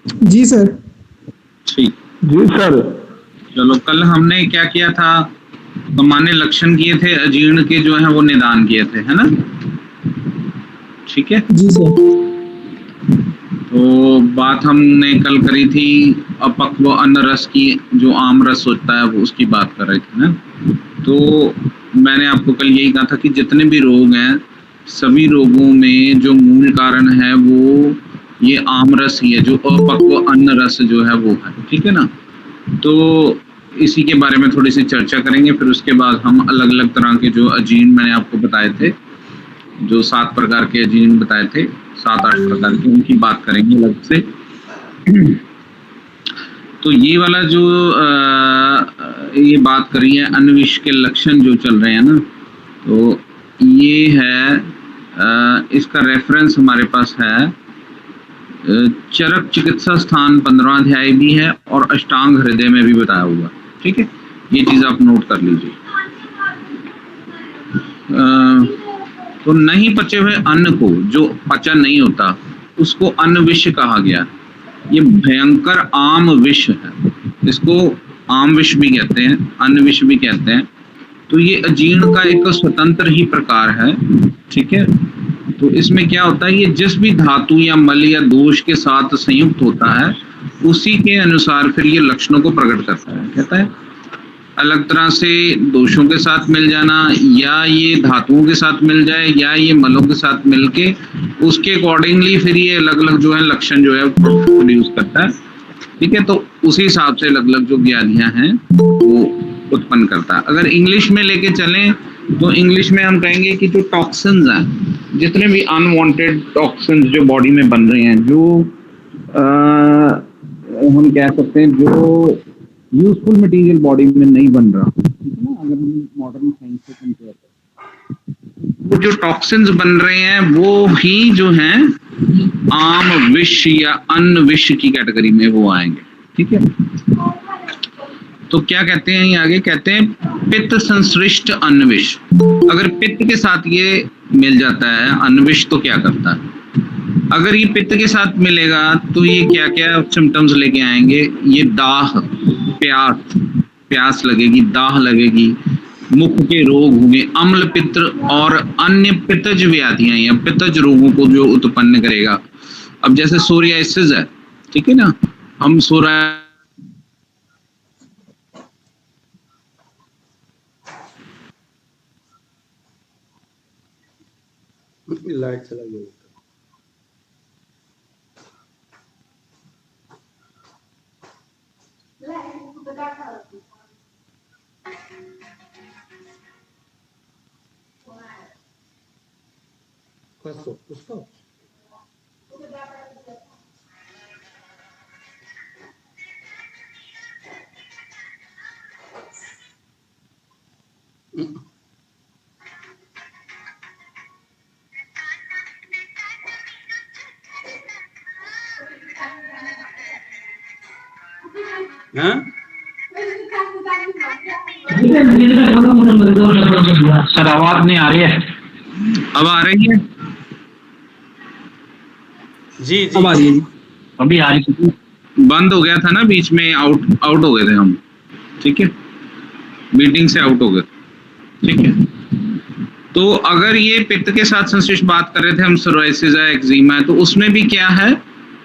जी sir. ठीक। जी sir. चलो, कल हमने क्या किया था, सामान्य लक्षण किए थे, अजीर्ण के जो है वो निदान किए थे, है ना। ठीक है। जी सर। तो बात हमने कल करी थी अपक्व अन्न रस की, जो आम रस होता है वो उसकी बात कर रहे थे ना। तो मैंने आपको कल यही कहा था कि जितने भी रोग हैं, सभी रोगों में जो मूल कारण है वो ये आम रस ही है, जो अपक्व अन्न रस जो है वो है। ठीक है ना। तो इसी के बारे में थोड़ी सी चर्चा करेंगे, फिर उसके बाद हम अलग अलग तरह के जो अजीर्ण मैंने आपको बताए थे, जो 7 प्रकार के अजीर्ण बताए थे, 7-8 प्रकार के, उनकी बात करेंगे अलग से। तो ये वाला जो ये बात करी है अन्विष के लक्षण जो चल रहे हैं ना, तो ये है इसका रेफरेंस हमारे पास है चरक चिकित्सा स्थान 15वां अध्याय भी है और अष्टांग हृदय में भी बताया हुआ। ठीक है, ये चीज आप नोट कर लीजिए। तो नहीं पचे हुए अन्न को, जो पचन नहीं होता, उसको अन्न विष कहा गया। ये भयंकर आम विष है, इसको आम विष भी कहते हैं, अन्न विष भी कहते हैं। तो ये अजीर्ण का एक स्वतंत्र ही प्रकार है। ठीक है। तो इसमें क्या होता है, ये जिस भी धातु या मल या दोष के साथ संयुक्त होता है उसी के अनुसार फिर ये लक्षणों को प्रकट करता है। कहता है अलग तरह से दोषों के साथ मिल जाना, या ये धातुओं के साथ मिल जाए, या ये मलों के साथ मिलके उसके अकॉर्डिंगली फिर ये अलग अलग जो है लक्षण जो है प्रोड्यूस करता है। ठीक है। तो उसी हिसाब से अलग अलग जो व्याधियां हैं वो उत्पन्न करता है। अगर इंग्लिश में लेके चलें तो इंग्लिश में हम कहेंगे कि जो टॉक्सिन्स हैं, जितने भी अनवांटेड टॉक्सिन्स जो बॉडी में बन रहे हैं, जो हम कह सकते हैं जो यूजफुल मटेरियल बॉडी में नहीं बन रहा, ठीक है ना, अगर हम मॉडर्न साइंस से कंपेयर करें, वो जो टॉक्सिन्स बन रहे हैं वो ही जो हैं आम विष या अन्न विष की कैटेगरी में वो आएंगे। ठीक है। तो क्या कहते हैं, ये आगे कहते हैं पित्त संश्लिष्ट अन्न विष। अगर पित्त के साथ ये मिल जाता है अन्न विष तो क्या करता है, अगर ये पित्त के साथ मिलेगा तो ये क्या क्या सिम्टम्स लेके आएंगे, ये दाह, प्यास लगेगी, दाह लगेगी, मुख के रोग होंगे, अम्ल पित्त और अन्य पित्तज व्याधियां या पित्तज रोगों को जो उत्पन्न करेगा। अब जैसे सोरियासिस है, ठीक है ना, हम लाइट चला गया। उसको सर आवाज नहीं आ रही है। अब आ रही है? जी अब आ रही है। अभी आ रही है। बंद हो गया था ना बीच में, आउट हो गए थे हम। ठीक है, मीटिंग से आउट हो गए। ठीक है। तो अगर ये पित्त के साथ संश्लिष्ट बात कर रहे थे हम, सोरियासिस है, एक्जिमा है, तो उसमें भी क्या है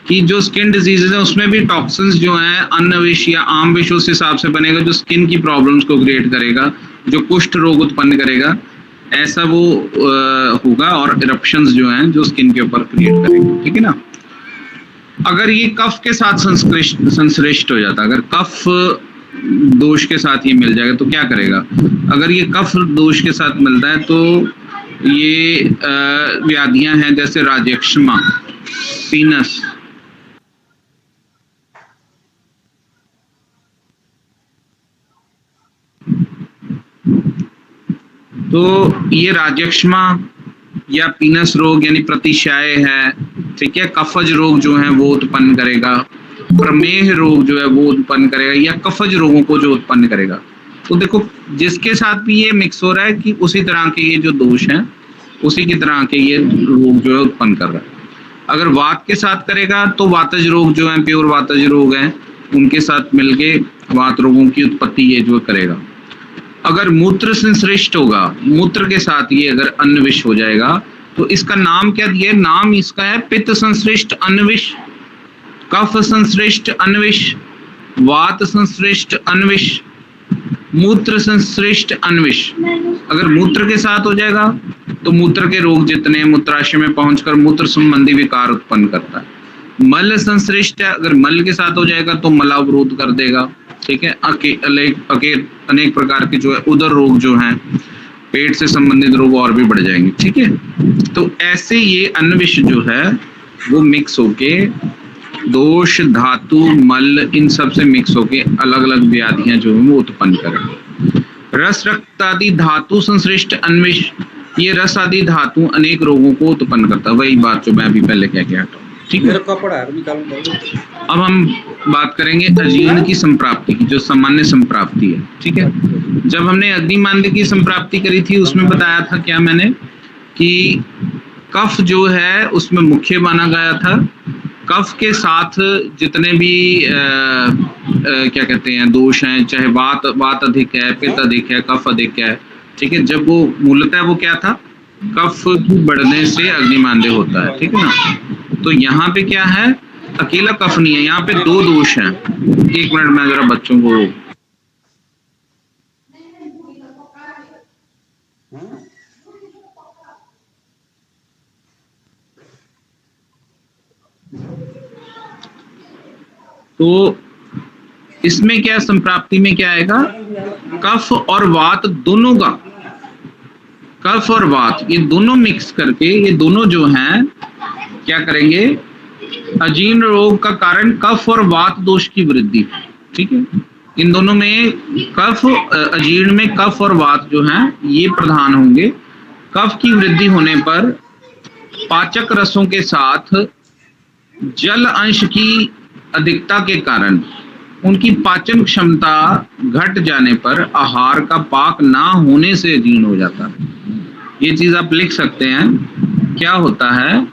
कि जो स्किन डिजीजेज है उसमें भी टॉक्सिन्स जो हैं अन्न विष या आम विष उस हिसाब से बनेगा, जो स्किन की प्रॉब्लम्स को क्रिएट करेगा, जो कुष्ठ रोग उत्पन्न करेगा, ऐसा वो होगा, और इरप्शंस जो हैं जो स्किन के ऊपर क्रिएट करेंगे। ठीक है ना। अगर ये कफ के साथ संश्लिष्ट हो जाता, अगर कफ दोष के साथ ये मिल जाएगा तो क्या करेगा, अगर ये कफ दोष के साथ मिलता है तो ये व्याधियां हैं जैसे राजयक्षमा, पीनस, तो ये राजयक्षमा या पीनस रोग यानी प्रतिशाय है। ठीक है। कफज रोग जो है वो उत्पन्न करेगा, प्रमेह रोग जो है वो उत्पन्न करेगा, या कफज रोगों को जो उत्पन्न करेगा। तो देखो जिसके साथ भी ये मिक्स हो रहा है कि उसी तरह के ये जो दोष हैं उसी की तरह के ये रोग जो है उत्पन्न कर रहा है। अगर वात के साथ करेगा तो वातज रोग जो है, प्योर वातज रोग है, उनके साथ मिलके वात रोगों की उत्पत्ति ये जो करेगा। अगर मूत्र संश्लिष्ट होगा, मूत्र के साथ ये अगर अन्न विष हो जाएगा तो इसका नाम क्या दिया है? नाम इसका है पित्त संश्लिष्ट अन्न विष, कफ संश्लिष्ट अन्न विष, वात संश्लिष्ट अन्न विष, मूत्र संश्लिष्ट अन्न विष। अगर मूत्र के साथ हो जाएगा तो मूत्र के रोग जितने मूत्राशय में पहुंचकर मूत्र संबंधी विकार उत्पन्न करता है। मल संश्लिष्ट है, अगर मल के साथ हो जाएगा तो मलावरोध कर देगा, ठीक है। अनेक प्रकार के जो है उदर रोग जो हैं, पेट से संबंधित रोग और भी बढ़ जाएंगे, ठीक है। तो ऐसे ये अन्न विष जो है वो मिक्स होके दोष, धातु, मल, इन सब से मिक्स होके अलग अलग व्याधियां जो है वो उत्पन्न करेंगे। रस, रक्त आदि धातु संश्लिष्ट अन्न विष, ये रस आदि धातु अनेक रोगों को उत्पन्न करता है। वही बात जो मैं अभी पहले कह के हटा, ठीक है। मेरा कपड़ा है निकालूं। अब हम बात करेंगे अजीर्ण की संप्राप्ति की, जो सामान्य संप्राप्ति है, ठीक है। जब हमने अग्निमांद्य की संप्राप्ति करी थी उसमें बताया था क्या मैंने कि कफ जो है उसमें मुख्य माना गया था। कफ के साथ जितने भी क्या कहते हैं दोष हैं, चाहे वात अधिक है, पित्त अधिक है, कफ अधिक है, ठीक है। जब वो मूलतः वो क्या था, कफ की बढ़ने से अग्निमांद्य होता है, ठीक है ना। तो यहाँ पे क्या है, अकेला कफ नहीं है, यहाँ पे दो दोष हैं। एक मिनट में जरा बच्चों को तो इसमें क्या संप्राप्ति में क्या आएगा, कफ और वात दोनों का, कफ और वात ये दोनों मिक्स करके ये दोनों जो हैं क्या करेंगे, अजीर्ण रोग का कारण कफ और वात दोष की वृद्धि, ठीक है। इन दोनों में कफ, अजीर्ण में कफ और वात जो हैं ये प्रधान होंगे। कफ की वृद्धि होने पर पाचक रसों के साथ जल अंश की अधिकता के कारण उनकी पाचन क्षमता घट जाने पर आहार का पाक ना होने से अजीर्ण हो जाता है। ये चीज आप लिख सकते हैं। क्या होता है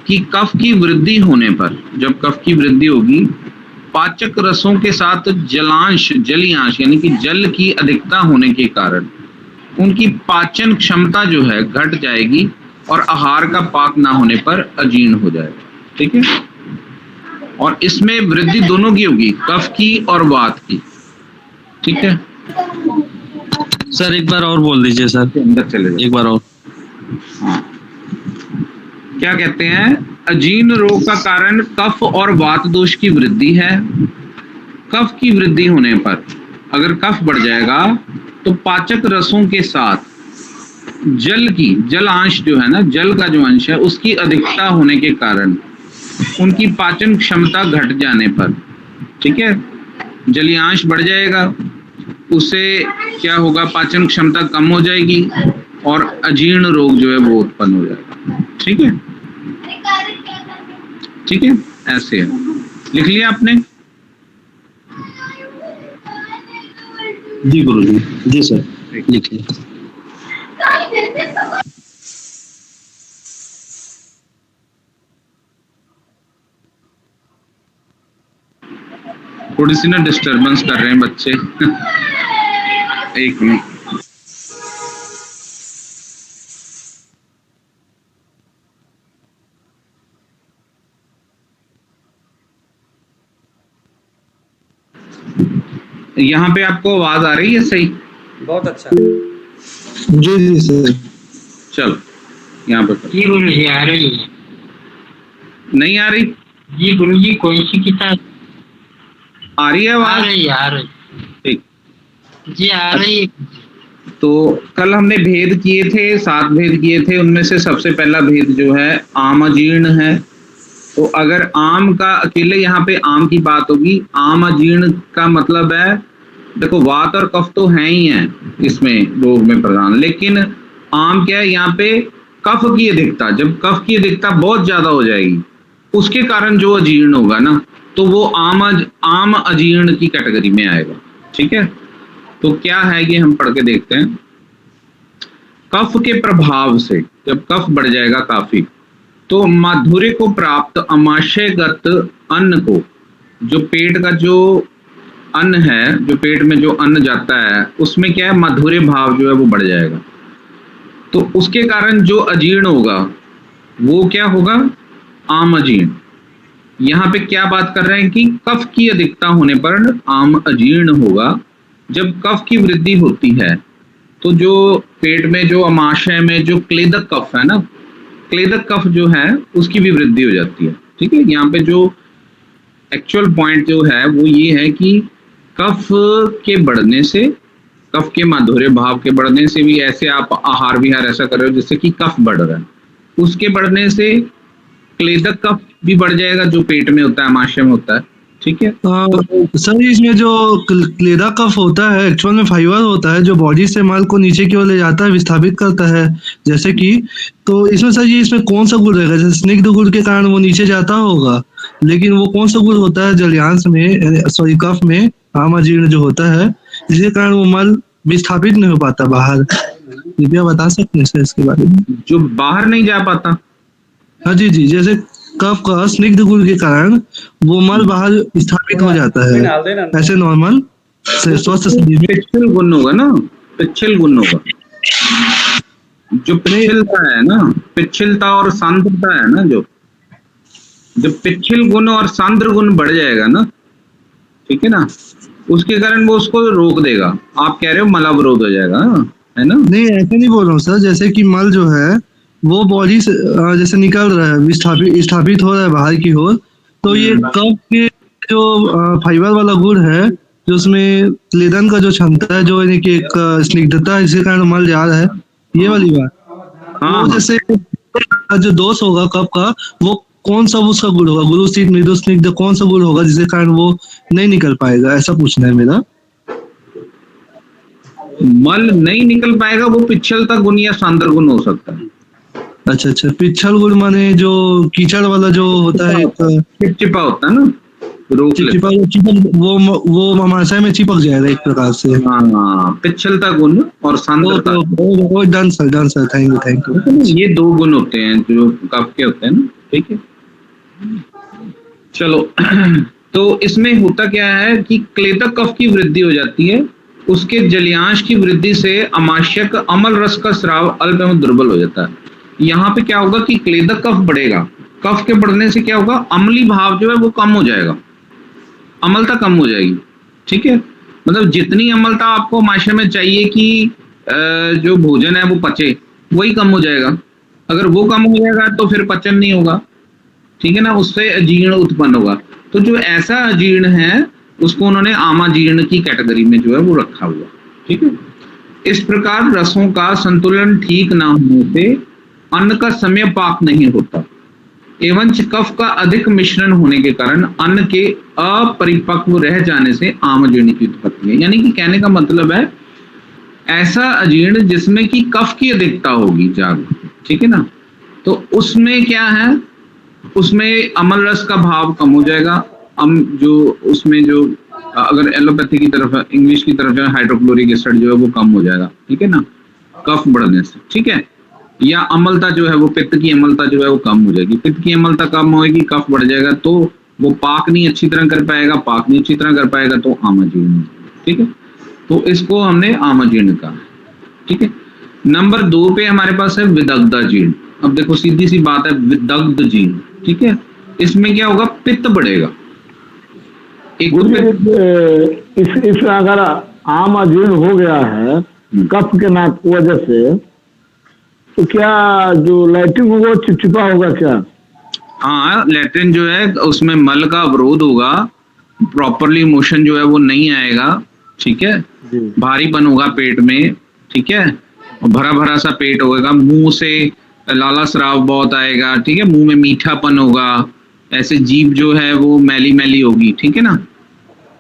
कि कफ की वृद्धि होने पर, जब कफ की वृद्धि होगी, पाचक रसों के साथ जलांश, जलीयांश यानी कि जल की अधिकता होने के कारण उनकी पाचन क्षमता जो है घट जाएगी और आहार का पाक ना होने पर अजीर्ण हो जाएगा, ठीक है। और इसमें वृद्धि दोनों की होगी, कफ की और वात की, ठीक है। सर एक बार और बोल दीजिए सर, अंदर चले जाओ एक बार और। हाँ, क्या कहते हैं, अजीर्ण रोग का कारण कफ और वात दोष की वृद्धि है। कफ की वृद्धि होने पर अगर कफ बढ़ जाएगा तो पाचक रसों के साथ जल की, जल अंश जो है ना, जल का जो अंश है उसकी अधिकता होने के कारण उनकी पाचन क्षमता घट जाने पर, ठीक है, जलीयांश बढ़ जाएगा, उससे क्या होगा, पाचन क्षमता कम हो जाएगी और अजीर्ण रोग जो है वो उत्पन्न हो जाएगा, ठीक है। ठीक है, ऐसे है। लिख लिया आपने? जी गुरुजी, जी सर लिख लिया। थोड़ी सी ना डिस्टरबेंस कर रहे हैं बच्चे। एक मिनट। यहाँ पे आपको आवाज आ रही है सही? बहुत अच्छा। जी जी सर। चलो यहाँ पे जी गुरुजी आ रही है। नहीं आ रही? जी गुरुजी कौन सी किताब? आ रही है आ आवाज? रही है, आ रही। ठीक। जी आ रही है। तो कल हमने भेद किए थे, 7 भेद किए थे, उनमें से सबसे पहला भेद जो है आम अजीर्ण है। तो अगर आम का अकेले यहाँ पे आम की बात होगी, आम अजीर्ण का मतलब है, देखो वात और कफ तो है ही है इसमें रोग में प्रधान, लेकिन आम क्या है, यहाँ पे कफ की अधिकता, जब कफ की अधिकता बहुत ज्यादा हो जाएगी उसके कारण जो अजीर्ण होगा ना, तो वो आम अजीर्ण की कैटेगरी में आएगा, ठीक है। तो क्या है ये हम पढ़ के देखते हैं। कफ के प्रभाव से, जब कफ बढ़ जाएगा काफी, तो माधुर्य को प्राप्त आमाशयगत अन्न को, जो पेट का जो अन्न है, जो पेट में जो अन्न जाता है उसमें क्या है, माधुर्य भाव जो है वो बढ़ जाएगा। तो उसके कारण जो अजीर्ण होगा वो क्या होगा, आम अजीर्ण। यहाँ पे क्या बात कर रहे हैं कि कफ की अधिकता होने पर आम अजीर्ण होगा। जब कफ की वृद्धि होती है तो जो पेट में जो अमाशय में जो क्लेदक कफ है ना, क्लेदक कफ जो है उसकी भी वृद्धि हो जाती है। ठीक है, यहाँ पे जो एक्चुअल पॉइंट जो है वो ये है कि कफ के बढ़ने से, कफ के माधुर्य भाव के बढ़ने से भी, ऐसे आप आहार विहार ऐसा कर रहे हो जिससे कि कफ बढ़ रहा है, उसके बढ़ने से क्लेदक कफ भी बढ़ जाएगा जो पेट में होता है, अमाशय में होता है। ठीक है, सर इसमें जो क्लेदा कफ होता है एक्चुअल में फाइबर होता है जो बॉडी से मल को नीचे की ओर ले जाता है, विस्थापित करता है जैसे कि, तो इसमें सर ये इसमें कौन सा गुण रहेगा? जैसे स्निग्ध गुण के कारण वो नीचे जाता होगा, लेकिन वो कौन सा गुण होता है जलयांश में, सॉरी कफ में आम अजीर्ण जो होता है, जिसके कारण वो मल विस्थापित नहीं हो पाता बाहर? कृपया बता सकते हैं सर इसके बारे में? जो बाहर नहीं जा पाता, हाँ जी जी, जैसे कफ का स्निग्ध गुण के कारण वो मल बाहर स्थापित हो जाता है, डाल देना। ऐसे नॉर्मल स्वस्थ शरीर में पिच्छल गुण होगा ना, पिच्छल गुण होगा। जो पिच्छलता है ना, पिच्छलता और सांद्रता है ना, जो जब पिच्छल गुण और सांद्र गुण बढ़ जाएगा ना, ठीक है ना, उसके कारण वो उसको रोक देगा। आप कह रहे हो मलावरोध हो जाएगा, है ना? नहीं ऐसे नहीं बोल रहा हूँ सर, जैसे कि मल जो है वो बॉडी से जैसे निकल रहा है, स्थापित हो रहा है बाहर की ओर, तो ये कफ के जो फाइबर वाला गुण है, जो उसमें क्लेदन का जो क्षमता है, जो यानी कि एक स्निग्धता है जिसके कारण मल जा रहा है, ये वाली बात। हाँ, वो जैसे जो दोष होगा कफ का, वो कौन सा उसका गुण होगा, गुरु स्निग्ध, मृदु स्निग्ध, कौन सा गुण होगा जिसके कारण वो नहीं निकल पाएगा, ऐसा पूछना है मेरा। मल नहीं निकल पाएगा, वो पिच्छलता गुण या सांद्र गुण हो सकता है। अच्छा अच्छा, पिच्छल गुण माने जो कीचड़ वाला जो होता है, चिपचिपा होता है ना, रोक लेता है। वो अमाशय में चिपक जाएगा एक प्रकार से। हाँ, पिच्छलता गुण और सांद्रता, वो डन सर, थैंक यू। ये दो गुण होते हैं जो कफ के होते हैं ना। ठीक है, चलो तो इसमें होता क्या है कि क्लेदक कफ की वृद्धि हो जाती है, उसके जलियांश की वृद्धि से अमाशय का अमल रस का स्राव अल्प एवं दुर्बल हो जाता है। यहाँ पे क्या होगा कि क्लेदक कफ बढ़ेगा, कफ के बढ़ने से क्या होगा, अम्ली भाव जो है वो कम हो जाएगा, अम्लता कम हो जाएगी। ठीक है, मतलब जितनी अम्लता आपको अमाशय में चाहिए कि जो भोजन है वो पचे, वही कम हो जाएगा। अगर वो कम हो जाएगा तो फिर पचन नहीं होगा, ठीक है ना, उससे अजीर्ण उत्पन्न होगा। तो जो ऐसा अजीर्ण है उसको उन्होंने आमाजीर्ण की कैटेगरी में जो है वो रखा हुआ। ठीक है, इस प्रकार रसों का संतुलन ठीक ना होने से अन्न का समय पाक नहीं होता, एवं कफ का अधिक मिश्रण होने के कारण अन्न के अपरिपक्व रह जाने से आमजीर्ण की उत्पत्ति है। यानी कि कहने का मतलब है ऐसा अजीर्ण जिसमें कि कफ की अधिकता होगी ज्यादा, ठीक है ना, तो उसमें क्या है, उसमें अमल रस का भाव कम हो जाएगा। जो उसमें जो अगर एलोपैथी की तरफ, इंग्लिश की तरफ है, हाइड्रोक्लोरिक एसिड जो है वो कम हो जाएगा, ठीक है ना, कफ बढ़ने से। ठीक है, या अम्लता जो है वो, पित्त की अम्लता जो है वो कम हो जाएगी, पित्त की अम्लता कम होगी, कफ बढ़ जाएगा, तो वो पाक नहीं अच्छी तरह कर पाएगा, पाक नहीं अच्छी तरह कर पाएगा तो आमजीर्ण। ठीक है, तो इसको हमने आमजीर्ण कहा। ठीक है, नंबर 2 पे हमारे पास है विदग्धाजीर्ण। अब देखो सीधी सी बात है, विदग्ध जीर्ण। ठीक है, इसमें क्या होगा, पित्त बढ़ेगा। एक इस अगर आम अजीर्ण हो गया है कफ के नाक वजह से, तो क्या जो लैट्रिन होगा चिपचिपा होगा क्या? हाँ, लैट्रिन जो है उसमें मल का अवरोध होगा, प्रॉपरली मोशन जो है वो नहीं आएगा। ठीक है, भारीपन होगा पेट में। ठीक है, भरा भरा सा पेट होगा, मुंह से लाला स्राव बहुत आएगा। ठीक है, मुंह में मीठापन होगा, ऐसे जीभ जो है वो मैली मैली होगी। ठीक है ना,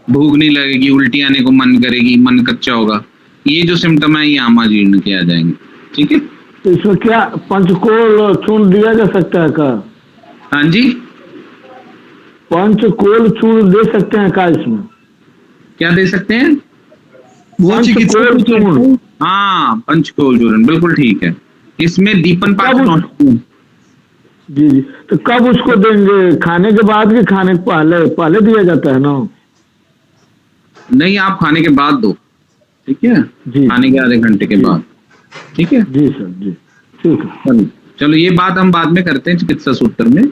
भूख नहीं लगेगी, उल्टी आने को मन करेगी, मन कच्चा होगा। ये जो सिम्टम है ये आमाजीर्ण के आ जाएंगे। ठीक है, तो इसमें क्या पंचकोल चूर्ण दिया जा सकता है का? हाँ जी, पंचकोल चूर्ण दे सकते हैं का इसमें? क्या दे सकते हैं? वो पंचकोल चूर्ण। हाँ, पंचकोल चूर्ण, बिल्कुल ठीक है। इसमें दीपन पाचन, जी जी। तो कब उसको देंगे, खाने के बाद कि खाने के पहले? पहले दिया जाता है ना? नहीं, आप खाने के बाद दो, ठीक है, जी। खाने के आधे घंटे के जी। बाद, ठीक है। जी सर, जी ठीक है। चलो ये बात हम बाद में करते हैं चिकित्सा सूत्र में,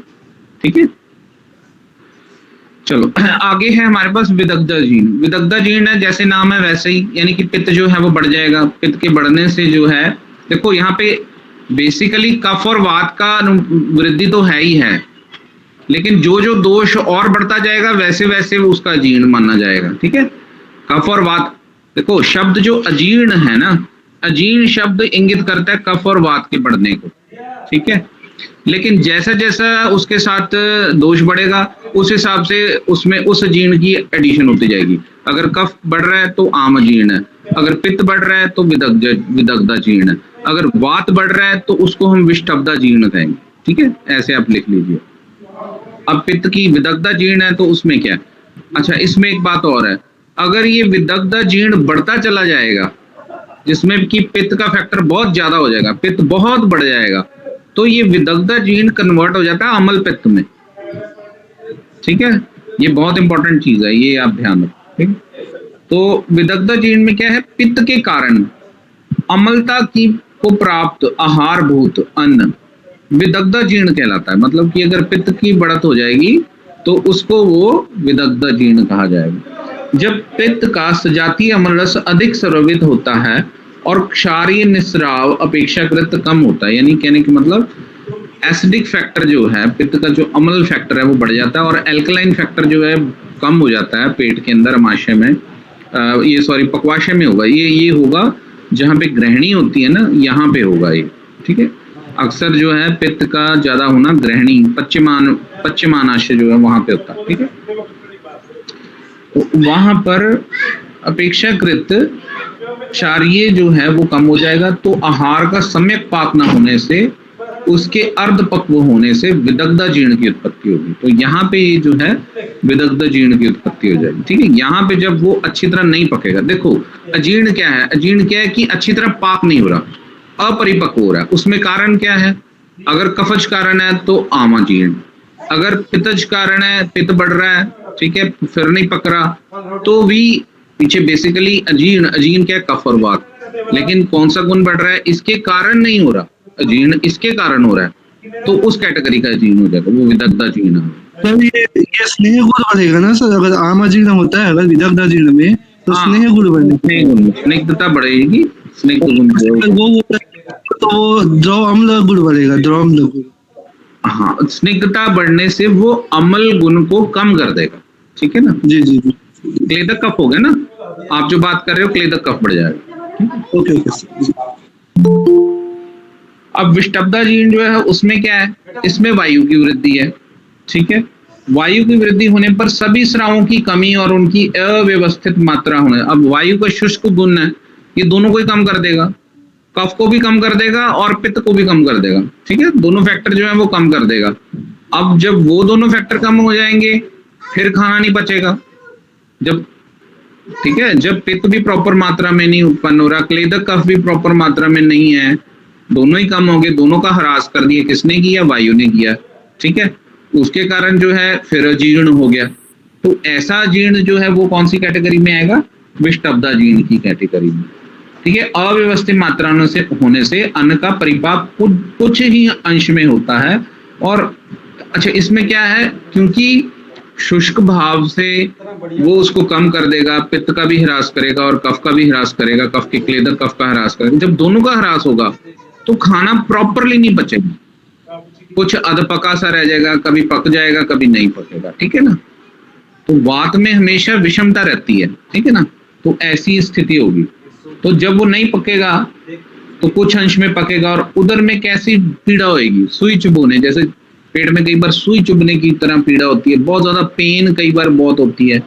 ठीक है। चलो आगे है हमारे पास विदग्धा जीर्ण। विदग्धा जीर्ण है, जैसे नाम है वैसे ही, यानी कि पित्त जो है वो बढ़ जाएगा। पित्त के बढ़ने से जो है, देखो यहाँ पे बेसिकली कफ और वात का वृद्धि तो है ही है, लेकिन जो जो दोष और बढ़ता जाएगा वैसे वैसे उसका जीर्ण माना जाएगा, ठीक है। कफ और वात, देखो शब्द जो अजीर्ण है ना, अजीर्ण शब्द इंगित करता है कफ और वात के बढ़ने को, ठीक है। लेकिन जैसा जैसा उसके साथ दोष बढ़ेगा उस हिसाब से उसमें उस जीर्ण की एडिशन होती जाएगी। अगर कफ बढ़ रहा है तो आम जीर्ण है, अगर पित्त बढ़ रहा है तो विदग्धा जीर्ण है, अगर वात बढ़ रहा है तो उसको हम विष्टब्धा जीर्ण कहेंगे, ठीक है। ऐसे आप लिख लीजिए। अब पित्त की विदग्धा जीर्ण है तो उसमें क्या है, अच्छा इसमें एक बात और है, अगर ये विदग्धा जीर्ण बढ़ता चला जाएगा, जिसमें कि पित्त का फैक्टर बहुत ज्यादा हो जाएगा, पित्त बहुत बढ़ जाएगा, तो ये विदग्धा जीर्ण कन्वर्ट हो जाता है अमल पित्त में, ठीक है। ये बहुत इंपॉर्टेंट चीज है, ये आप ध्यान रखो, ठीक। तो विदग्धा जीर्ण में क्या है, पित्त के कारण अमलता की को प्राप्त आहारभूत अन्न विदग्धा जीर्ण कहलाता है। मतलब कि अगर पित्त की बढ़त हो जाएगी तो उसको वो विदग्धा जीर्ण कहा जाएगा। जब पित्त का सजातीय अम्ल रस अधिक स्रावित होता है और क्षारीय निस्राव अपेक्षाकृत कम होता है, यानी कहने का मतलब एसिडिक फैक्टर जो है, पित्त का जो अम्ल फैक्टर है वो बढ़ जाता है और एल्कलाइन फैक्टर जो है कम हो जाता है पेट के अंदर, अमाशय में, ये सॉरी पक्वाशय में होगा, ये होगा जहाँ पे ग्रहणी होती है ना, यहाँ पे होगा ये, ठीक है। अक्सर जो है पित्त का ज्यादा होना ग्रहणी पश्चिमानाशय जो है वहां पे होता है, ठीक है। तो वहां पर अपेक्षाकृत क्षारीय जो है वो कम हो जाएगा, तो आहार का सम्यक पाक न होने से, उसके अर्धपक्व होने से विदग्धा जीर्ण की उत्पत्ति होगी। तो यहाँ पे ये जो है विदग्धा जीर्ण की उत्पत्ति हो जाएगी, ठीक है। यहाँ पे जब वो अच्छी तरह नहीं पकेगा, देखो अजीर्ण क्या है, अजीर्ण क्या है कि अच्छी तरह पाक नहीं हो रहा, अपरिपक्व हो रहा है। उसमें कारण क्या है, अगर कफज कारण है तो आमा जीर्ण, अगर पित्तज कारण है, पित्त बढ़ रहा है, ठीक है, फिर नहीं पक रहा, तो भी पीछे बेसिकली अजीर्ण क्या है, कफ और वात। लेकिन कौन सा गुण बढ़ रहा है, इसके कारण नहीं हो रहा, अजीर्ण इसके कारण हो रहा है, तो उस कैटेगरी का अजीर्ण हो जाएगा, वो विदग्धा जीर्ण है। सर ये स्नेह गुण बढ़ेगा ना सर, अगर आम अजीर्ण होता है अगर विदग्धा जीर्ण में तो स्नेह गुण बढ़ेगा, स्निग्धता बढ़ेगी, स्निग्ध गुण तो वो द्रव अम्ल गुण बढ़ेगा, द्रव अम्ल गुण। हाँ, स्निग्धता बढ़ने से वो अम्ल गुण को कम कर देगा, ठीक है ना। जी जी जी, क्लेदक कफ हो गया ना, आप जो बात कर रहे हो क्लेदक कफ बढ़ जाएगा। Okay okay sir. अब विष्टब्धा जीर्ण जो है उसमें क्या है, इसमें वायु की वृद्धि है, ठीक है। वायु की वृद्धि होने पर सभी स्रावों की कमी और उनकी अव्यवस्थित मात्रा होने, अब वायु का शुष्क गुण है, ये दोनों को ही कम कर देगा, कफ को भी कम कर देगा और पित्त को भी कम कर देगा, ठीक है। दोनों फैक्टर जो है वो कम कर देगा। अब जब वो दोनों फैक्टर कम हो जाएंगे फिर खाना नहीं पचेगा, जब, ठीक है, जब पित्त भी प्रॉपर मात्रा में नहीं उत्पन्न हो रहा, क्लेदक कफ भी प्रॉपर मात्रा में नहीं है, दोनों ही कम हो गए, दोनों का ह्रास कर दिया, किसने किया, वायु ने किया, ठीक है। उसके कारण जो है फिर अजीर्ण हो गया। तो ऐसा जीर्ण जो है वो कौन सी कैटेगरी में आएगा, विष्टब्धा जीर्ण की कैटेगरी में, ठीक है। अव्यवस्थित मात्रा होने से अन्न का परिपाक कुछ ही अंश में होता है। और अच्छा इसमें क्या है, क्योंकि शुष्क भाव से वो उसको कम कर देगा, पित्त का भी ह्रास करेगा और कफ का भी ह्रास करेगा, कफ के क्लेदक कफ का ह्रास करेगा। जब दोनों का ह्रास होगा तो खाना प्रॉपरली नहीं पचेगा, कुछ अधपका सा रह जाएगा, कभी पक जाएगा कभी नहीं पकेगा, ठीक है ना। तो वात में हमेशा विषमता रहती है, ठीक है ना, तो ऐसी स्थिति होगी। तो जब वो नहीं पकेगा तो कुछ अंश में पकेगा और उदर में कैसी पीड़ा होगी, सुई चुभने, जैसे पेट में कई बार सुई चुभने की तरह पीड़ा होती है, बहुत ज्यादा पेन कई बार बहुत होती है।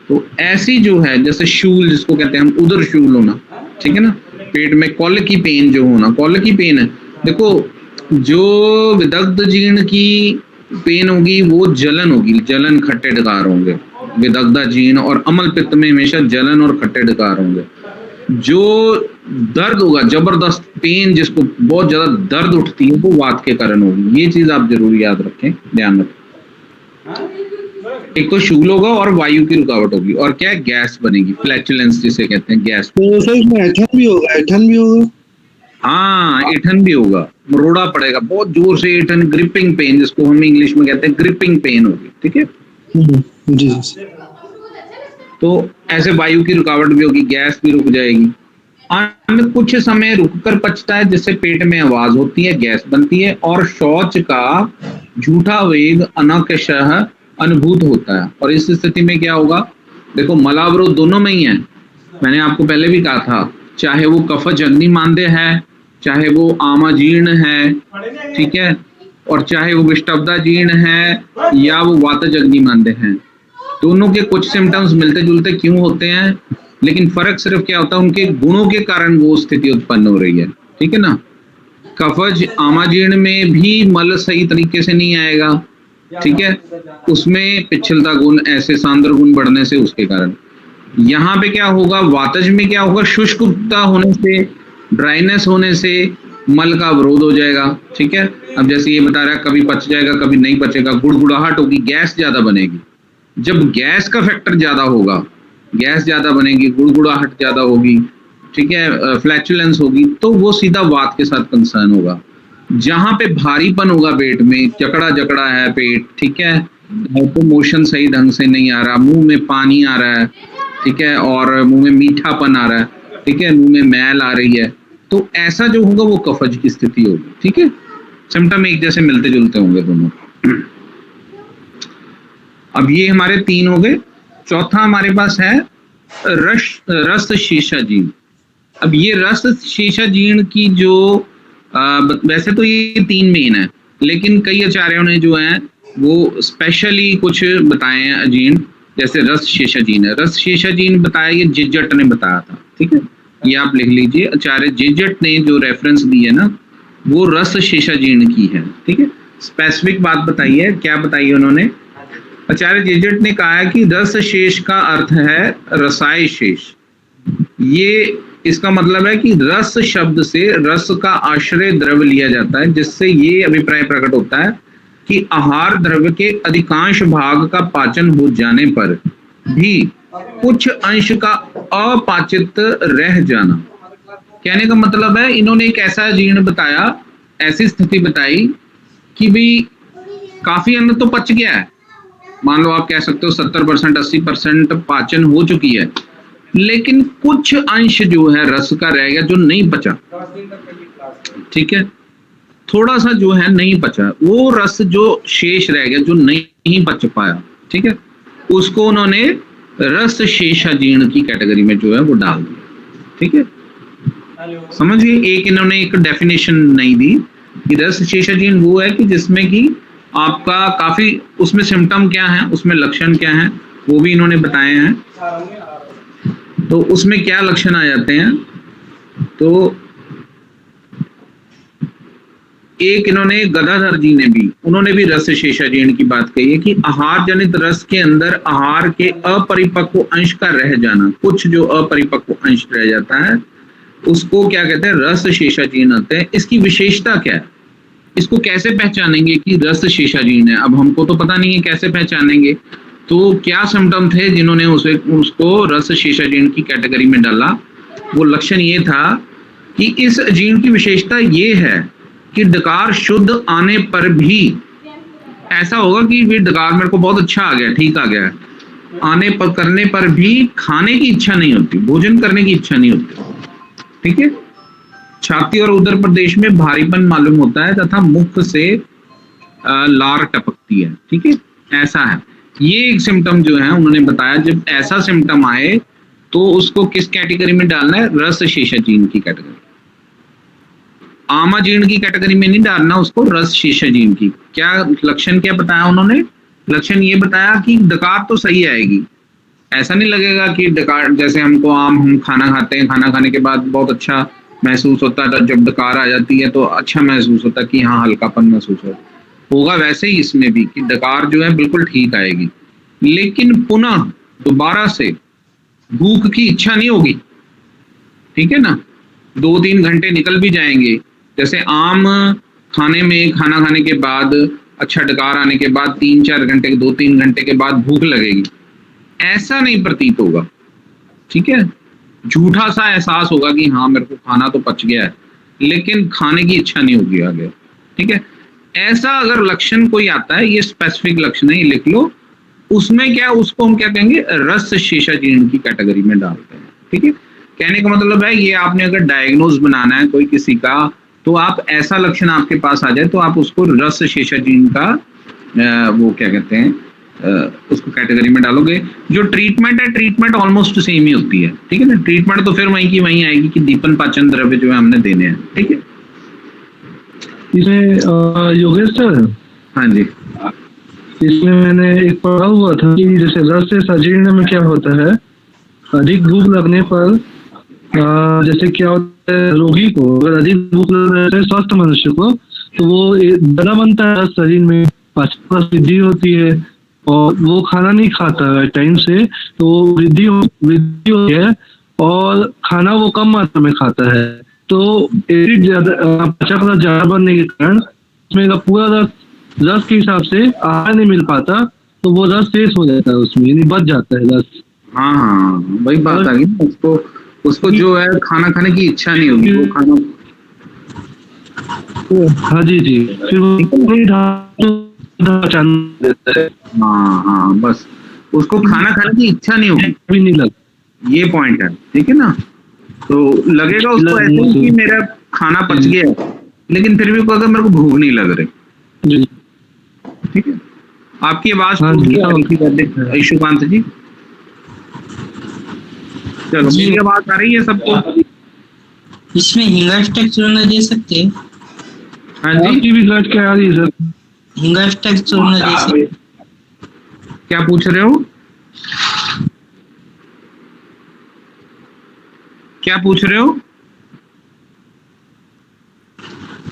तो ऐसी जो है, जैसे शूल जिसको कहते हैं हम, उदर शूल होना, ठीक है ना, पेट में कॉल की पेन जो होना, कॉल की पेन है। देखो जो विदग्ध जीर्ण की पेन होगी वो जलन होगी, जलन खट्टे डकार होंगे, विदग्धा जीर्ण और अमल पित्त में हमेशा जलन और खट्टे डकार होंगे। जो दर्द होगा, जबरदस्त पेन, जिसको बहुत ज्यादा दर्द उठती है, वो वात के कारण होगी। ये चीज आप जरूर याद रखें, ध्यान रखें। एक तो शूल होगा और वायु की रुकावट होगी, और क्या है, गैस बनेगी, फ्लैचुलेंस जिसे कहते हैं, गैस। तो सर इसमें ऐठन भी होगा, ऐठन भी होगा। हाँ, ऐठन भी होगा, मरोड़ा पड़ेगा बहुत जोर से, ऐठन, ग्रिपिंग पेन जिसको हम इंग्लिश में कहते हैं, ग्रिपिंग पेन होगी, ठीक है। जी। तो ऐसे वायु की रुकावट भी होगी, गैस भी रुक जाएगी। अन्न कुछ समय रुककर पचता है, जिससे पेट में आवाज होती है, गैस बनती है, और शौच का झूठा वेग अनाकशः अनुभूत होता है। और इस स्थिति में क्या होगा, देखो मलावरोध दोनों में ही है, मैंने आपको पहले भी कहा था, चाहे वो कफज अग्नि मांदे है, चाहे वो आमाजीर्ण है, ठीक है, और चाहे वो विष्टब्दा जीर्ण है या वो वातज अग्नि मांदे हैं, दोनों के कुछ सिम्टम्स मिलते जुलते क्यों होते हैं, लेकिन फर्क सिर्फ क्या होता है, उनके गुणों के कारण वो स्थिति उत्पन्न हो रही है, ठीक है ना। कफज आमाजीर्ण में भी मल सही तरीके से नहीं आएगा, ठीक है, उसमें पिछलता गुण, ऐसे सांद्र गुण बढ़ने से, उसके कारण। यहाँ पे क्या होगा, वातज में क्या होगा, शुष्कता होने से, ड्राइनेस होने से मल का अवरोध हो जाएगा, ठीक है। अब जैसे ये बता रहा है, कभी पच जाएगा, कभी नहीं पचेगा, गुड़गुड़ाहट होगी, गैस ज्यादा बनेगी। जब गैस का फैक्टर ज्यादा होगा, गैस ज्यादा बनेगी, गुड़गुड़ाहट ज्यादा होगी, ठीक है, फ्लैचुलेंस होगी, तो वो सीधा वात के साथ कंसर्न होगा। जहां पे भारीपन होगा पेट में, जकड़ा जकड़ा है पेट, ठीक है, तो मोशन सही ढंग से नहीं आ रहा, मुंह में पानी आ रहा है, ठीक है, और मुंह में मीठापन आ रहा है, ठीक है, मुंह में मैल आ रही है, तो ऐसा जो होगा वो कफज की स्थिति होगी, ठीक है। सिम्टम एक जैसे मिलते जुलते होंगे दोनों। अब ये हमारे 3 हो गए। चौथा हमारे पास है रस शीशाजीर्ण। अब ये रस शीशाजीर्ण की जो वैसे तो ये 3 मेन है, लेकिन कई आचार्यों ने जो है वो स्पेशली कुछ बताए हैं अजीर्ण, जैसे रस शीशाजीर्ण है। रस शीशाजीर्ण बताया, ये जिज्जट ने बताया था, ठीक है, ये आप लिख लीजिए। आचार्य जिज्जट ने जो रेफरेंस दी है ना, वो रस शीशाजीर्ण की है, ठीक है। स्पेसिफिक बात बताई है, क्या बताई है उन्होंने, आचार्य जिज्जट ने कहा है कि रस शेष का अर्थ है रसाय शेष। ये इसका मतलब है कि रस शब्द से रस का आश्रय द्रव्य लिया जाता है, जिससे ये अभिप्राय प्रकट होता है कि आहार द्रव्य के अधिकांश भाग का पाचन हो जाने पर भी कुछ अंश का अपाचित रह जाना। कहने का मतलब है, इन्होंने एक ऐसा जीर्ण बताया, ऐसी स्थिति बताई कि भाई काफी अन्न तो पच गया है, मान लो आप कह सकते हो 70% 80% पाचन हो चुकी है, लेकिन कुछ अंश जो है रस का रह गया, जो नहीं पचा, ठीक है, थोड़ा सा जो है नहीं पचा, वो रस जो शेष रह गया, जो नहीं पच पाया, ठीक है, उसको उन्होंने रस शेषाजीर्ण की कैटेगरी में जो है वो डाल दिया, ठीक है। समझिए, एक इन्होंने एक डेफिनेशन नहीं दी कि रस शेषाजीर्ण वो है कि जिसमें कि आपका काफी, उसमें सिम्टम क्या है, उसमें लक्षण क्या है, वो भी इन्होंने बताए हैं। तो उसमें क्या लक्षण आ जाते हैं, तो एक इन्होंने गदाधर जी ने भी, उन्होंने भी रस शेषाजीर्ण की बात कही है कि आहार जनित रस के अंदर आहार के अपरिपक्व अंश का रह जाना, कुछ जो अपरिपक्व अंश रह जाता है उसको क्या कहते हैं, रस शेषाजीर्ण होते हैं। इसकी विशेषता क्या है, इसको कैसे पहचानेंगे कि रस शेषाजीर्ण है, अब हमको तो पता नहीं है कैसे पहचानेंगे। तो क्या सिम्टम थे जिन्होंने उसको रस शेषाजीर्ण की कैटेगरी में डाला, वो लक्षण ये था कि इस जीर्ण की विशेषता ये है कि डकार शुद्ध आने पर भी ऐसा होगा कि भी डकार मेरे को बहुत अच्छा आ गया, ठीक आ गया, आने पर करने पर भी खाने की इच्छा नहीं होती, भोजन करने की इच्छा नहीं होती, ठीक है। छाती और उदर प्रदेश में भारीपन मालूम होता है तथा मुख से लार टपकती है, ठीक है, ऐसा है। ये एक सिम्टम जो है उन्होंने बताया, जब ऐसा सिम्टम आए तो उसको किस कैटेगरी में डालना है, रस शेषाजीर्ण की कैटेगरी, आमाजीर्ण की कैटेगरी में नहीं डालना उसको, रस शेषाजीर्ण की। क्या लक्षण क्या बताया उन्होंने, लक्षण ये बताया कि डकार तो सही आएगी, ऐसा नहीं लगेगा कि डकार जैसे हमको हम खाना खाते हैं, खाना खाने के बाद बहुत अच्छा महसूस होता है, जब डकार आ जाती है तो अच्छा महसूस होता है कि हाँ हल्कापन महसूस होगा, वैसे ही इसमें भी कि डकार जो है बिल्कुल ठीक आएगी, लेकिन पुनः दोबारा से भूख की इच्छा नहीं होगी, ठीक है ना, 2-3 घंटे निकल भी जाएंगे। जैसे आम खाने में खाना खाने के बाद अच्छा डकार आने के बाद 3-4 घंटे 2-3 घंटे के बाद भूख लगेगी, ऐसा नहीं प्रतीत होगा। ठीक है, झूठा सा एहसास होगा कि हाँ मेरे को खाना तो पच गया है, लेकिन खाने की इच्छा नहीं होगी आगे। ठीक है, ऐसा अगर लक्षण कोई आता है, ये स्पेसिफिक लक्षण है, ये लिख लो। उसमें क्या, उसको हम क्या कहेंगे, रस शेषाजीर्ण की कैटेगरी में डालते हैं। ठीक है, कहने का मतलब है ये आपने अगर डायग्नोज बनाना है कोई किसी का, तो आप ऐसा लक्षण आपके पास आ जाए तो आप उसको रस शेषाजीर्ण का वो क्या कहते हैं, उसको कैटेगरी में डालोगे। जो ट्रीटमेंट है, ट्रीटमेंट ऑलमोस्ट सेम ही होती है। ठीक है ना, ट्रीटमेंट तो फिर वहीं की वहीं आएगी कि दीपन पाचन द्रव्य जो है हमने देने हैं। ठीक है, इसमें योगेश सर, हाँ जी, इसमें मैंने एक पढ़ा हुआ था कि जैसे रस से सजीर्ण में क्या होता है, अधिक भूख लगने पर जैसे क्या होता है, रोगी को अगर अधिक भूख लगने से, स्वस्थ मनुष्य को, तो वो दला बनता है शरीर में, पाचन वृद्धि होती है और वो खाना नहीं खाता है टाइम से, तो वृद्धि होती है और खाना वो कम मात्रा में खाता है। तो एसिड ज्यादा, पाचन ज्यादा बनने के कारण उसमें का पूरा रस के हिसाब से आहार नहीं मिल पाता, तो वो रस शेष हो जाता है उसमें, यानी बच जाता है रस। हाँ हाँ, वही बात आ गई। उसको जो है खाना खाने की इच्छा नहीं होगी, वो खाना। हाँ जी जी, फिर वो पहचान देता है। हाँ हाँ, बस उसको खाना खाने की इच्छा नहीं होगी, भी नहीं लग, ये पॉइंट है। ठीक है ना, तो लगेगा उसको ऐसे ही कि मेरा खाना पच गया, लेकिन फिर भी कहेगा मेरे को भूख नहीं लग रही। जी। ठीक है, आपकी आवाज हाँ जी। ईशुकांत जी, चलो मेरी आवाज आ रही है सबको? इसमें हिंगास्टक चूर्ण दे सकते हैं? हाँ जी, आपकी भी ब्लड क्या आ रही है सर? हिंगास्टक चूर्ण दे सकते हैं? क्या पूछ रहे हो, क्या पूछ रहे हो?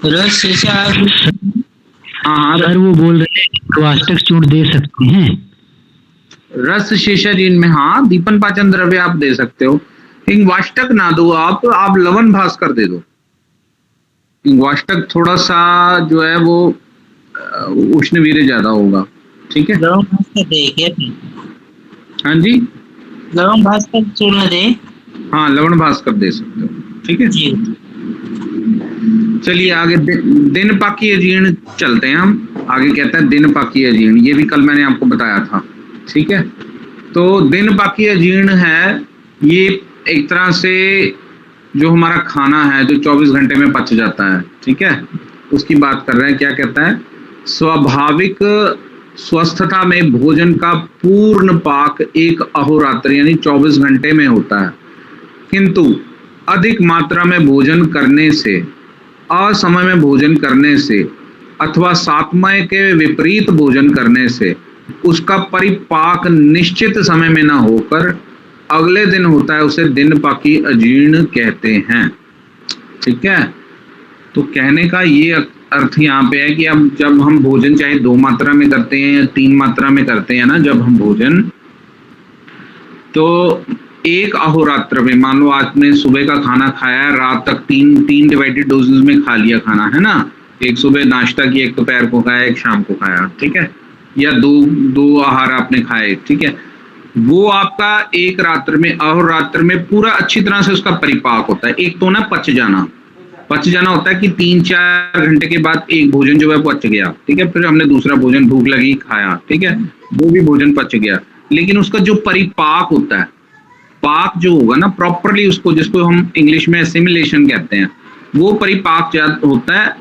रस शेषा, हाँ, सर वो बोल रहे हैं वास्तक चूर्ण दे सकते हैं। रस शेषाजीर्ण में हाँ दीपन पाचन द्रव्य आप दे सकते हो। हिंगवाष्टक ना दो आप लवण भास्कर दे दो। हिंगवाष्टक थोड़ा सा जो है वो उष्णवीर्य ज्यादा होगा। ठीक है, लवण भास्कर दे क्या? हाँ जी, लवण भास्कर चूर्ण दे? हाँ लवण भास्कर दे सकते हो। ठीक है जी, चलिए आगे दिन पाकी अजीर्ण चलते हैं हम। आगे कहता है दिन पाकी अजीर्ण, ये भी कल मैंने आपको बताया था। ठीक है, तो दिन पाकी अजीर्ण है, ये एक तरह से जो हमारा खाना है जो 24 घंटे में पच जाता है। ठीक है, उसकी बात कर रहे हैं। क्या कहता है, स्वाभाविक स्वस्थता में भोजन का पूर्ण पाक एक अहोरात्र यानी 24 घंटे में होता है, किंतु अधिक मात्रा में भोजन करने से, असमय में भोजन करने से अथवा सातमय के विपरीत भोजन करने से उसका परिपाक निश्चित समय में न होकर अगले दिन होता है, उसे दिन पाकी अजीर्ण कहते हैं। ठीक है, तो कहने का ये अर्थ यहाँ पे है कि अब जब हम भोजन चाहे 2 मात्रा में करते हैं या 3 मात्रा में करते हैं ना, जब हम भोजन, तो एक अहोरात्र में, मान लो आपने सुबह का खाना खाया, रात तक 3 डिवाइडेड डोजेस में खा लिया खाना, है ना, एक सुबह नाश्ता किया, एक दोपहर को खाया, एक शाम को खाया। ठीक है, या दो आहार आपने खाए। ठीक है, वो आपका एक रात्र में, अहोरात्र में पूरा अच्छी तरह से उसका परिपाक होता है। एक तो ना पच जाना होता है कि 3-4 घंटे के बाद एक भोजन जो है पच गया। ठीक है, फिर हमने दूसरा भोजन भूख लगी खाया। ठीक है, वो भी भोजन पच गया, लेकिन उसका जो परिपाक होता है, पाक जो होगा ना प्रॉपरली, उसको जिसको हम इंग्लिश में एसिमिलेशन कहते हैं, वो परिपाक होता है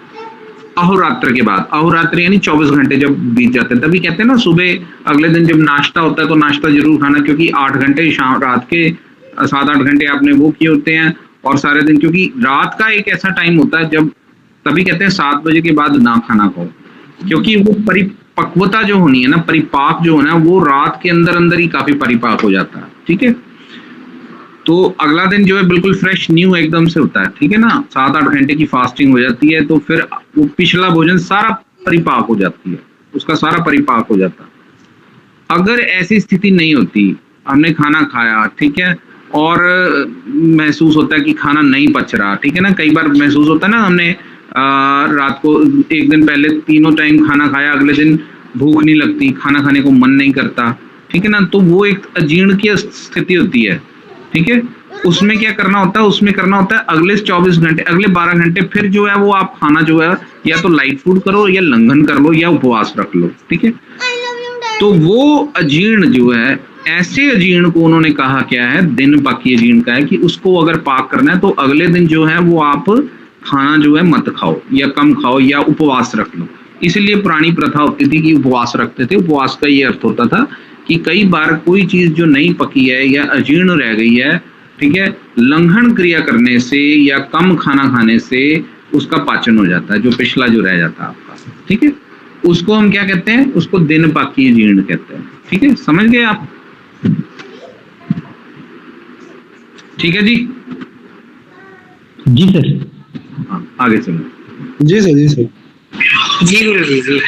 अहोरात्र के बाद। अहोरात्र यानी 24 घंटे जब बीत जाते हैं, तभी कहते हैं ना सुबह अगले दिन जब नाश्ता होता है तो नाश्ता जरूर खाना, क्योंकि 8 घंटे शाम रात के 7-8 घंटे आपने वो किए होते हैं, और सारे दिन, क्योंकि रात का एक ऐसा टाइम होता है जब, तभी कहते हैं 7 बजे के बाद ना खाना खाओ, क्योंकि वो परिपक्वता जो होनी है ना, परिपाक जो होना है, वो रात के अंदर ही काफी परिपाक हो जाता है। ठीक है, तो अगला दिन जो है बिल्कुल फ्रेश न्यू एकदम से होता है। ठीक है ना, 7-8 घंटे की फास्टिंग हो जाती है, तो फिर वो पिछला भोजन सारा परिपाक हो जाती है, उसका सारा परिपाक हो जाता है। अगर ऐसी स्थिति नहीं होती, हमने खाना खाया, ठीक है, और महसूस होता है कि खाना नहीं पच रहा, ठीक है ना। कई बार महसूस होता है ना, हमने रात को एक दिन पहले तीनों टाइम खाना खाया, अगले दिन भूख नहीं लगती, खाना खाने को मन नहीं करता, ठीक है ना, तो वो एक अजीर्ण की स्थिति होती है, ठीक है। उसमें क्या करना होता है, उसमें करना होता है अगले 24 घंटे, अगले 12 घंटे फिर जो है वो आप खाना जो है या तो लाइट फूड करो या लंघन कर लो या उपवास रख लो, ठीक है। तो वो अजीर्ण जो है, ऐसे अजीर्ण को उन्होंने कहा क्या है, दिन पाकी अजीर्ण का है कि उसको अगर पाक करना है तो अगले दिन जो है वो आप खाना जो है मत खाओ या कम खाओ या उपवास रख लो। इसलिए पुरानी प्रथा होती थी कि उपवास रखते थे। उपवास का ये अर्थ होता था कि कई बार कोई चीज जो नहीं पकी है या अजीर्ण रह गई है, ठीक है, लंघन क्रिया करने से या कम खाना खाने से उसका पाचन हो जाता है, जो पिछला जो रह जाता है आपका, ठीक है। उसको हम क्या कहते हैं, उसको दिन पाकी जीर्ण कहते हैं, ठीक है। समझ गए आप? ठीक है जी, जी सर। हाँ, आगे चलो। जी सर, जी सर। जी गुरुजी जी।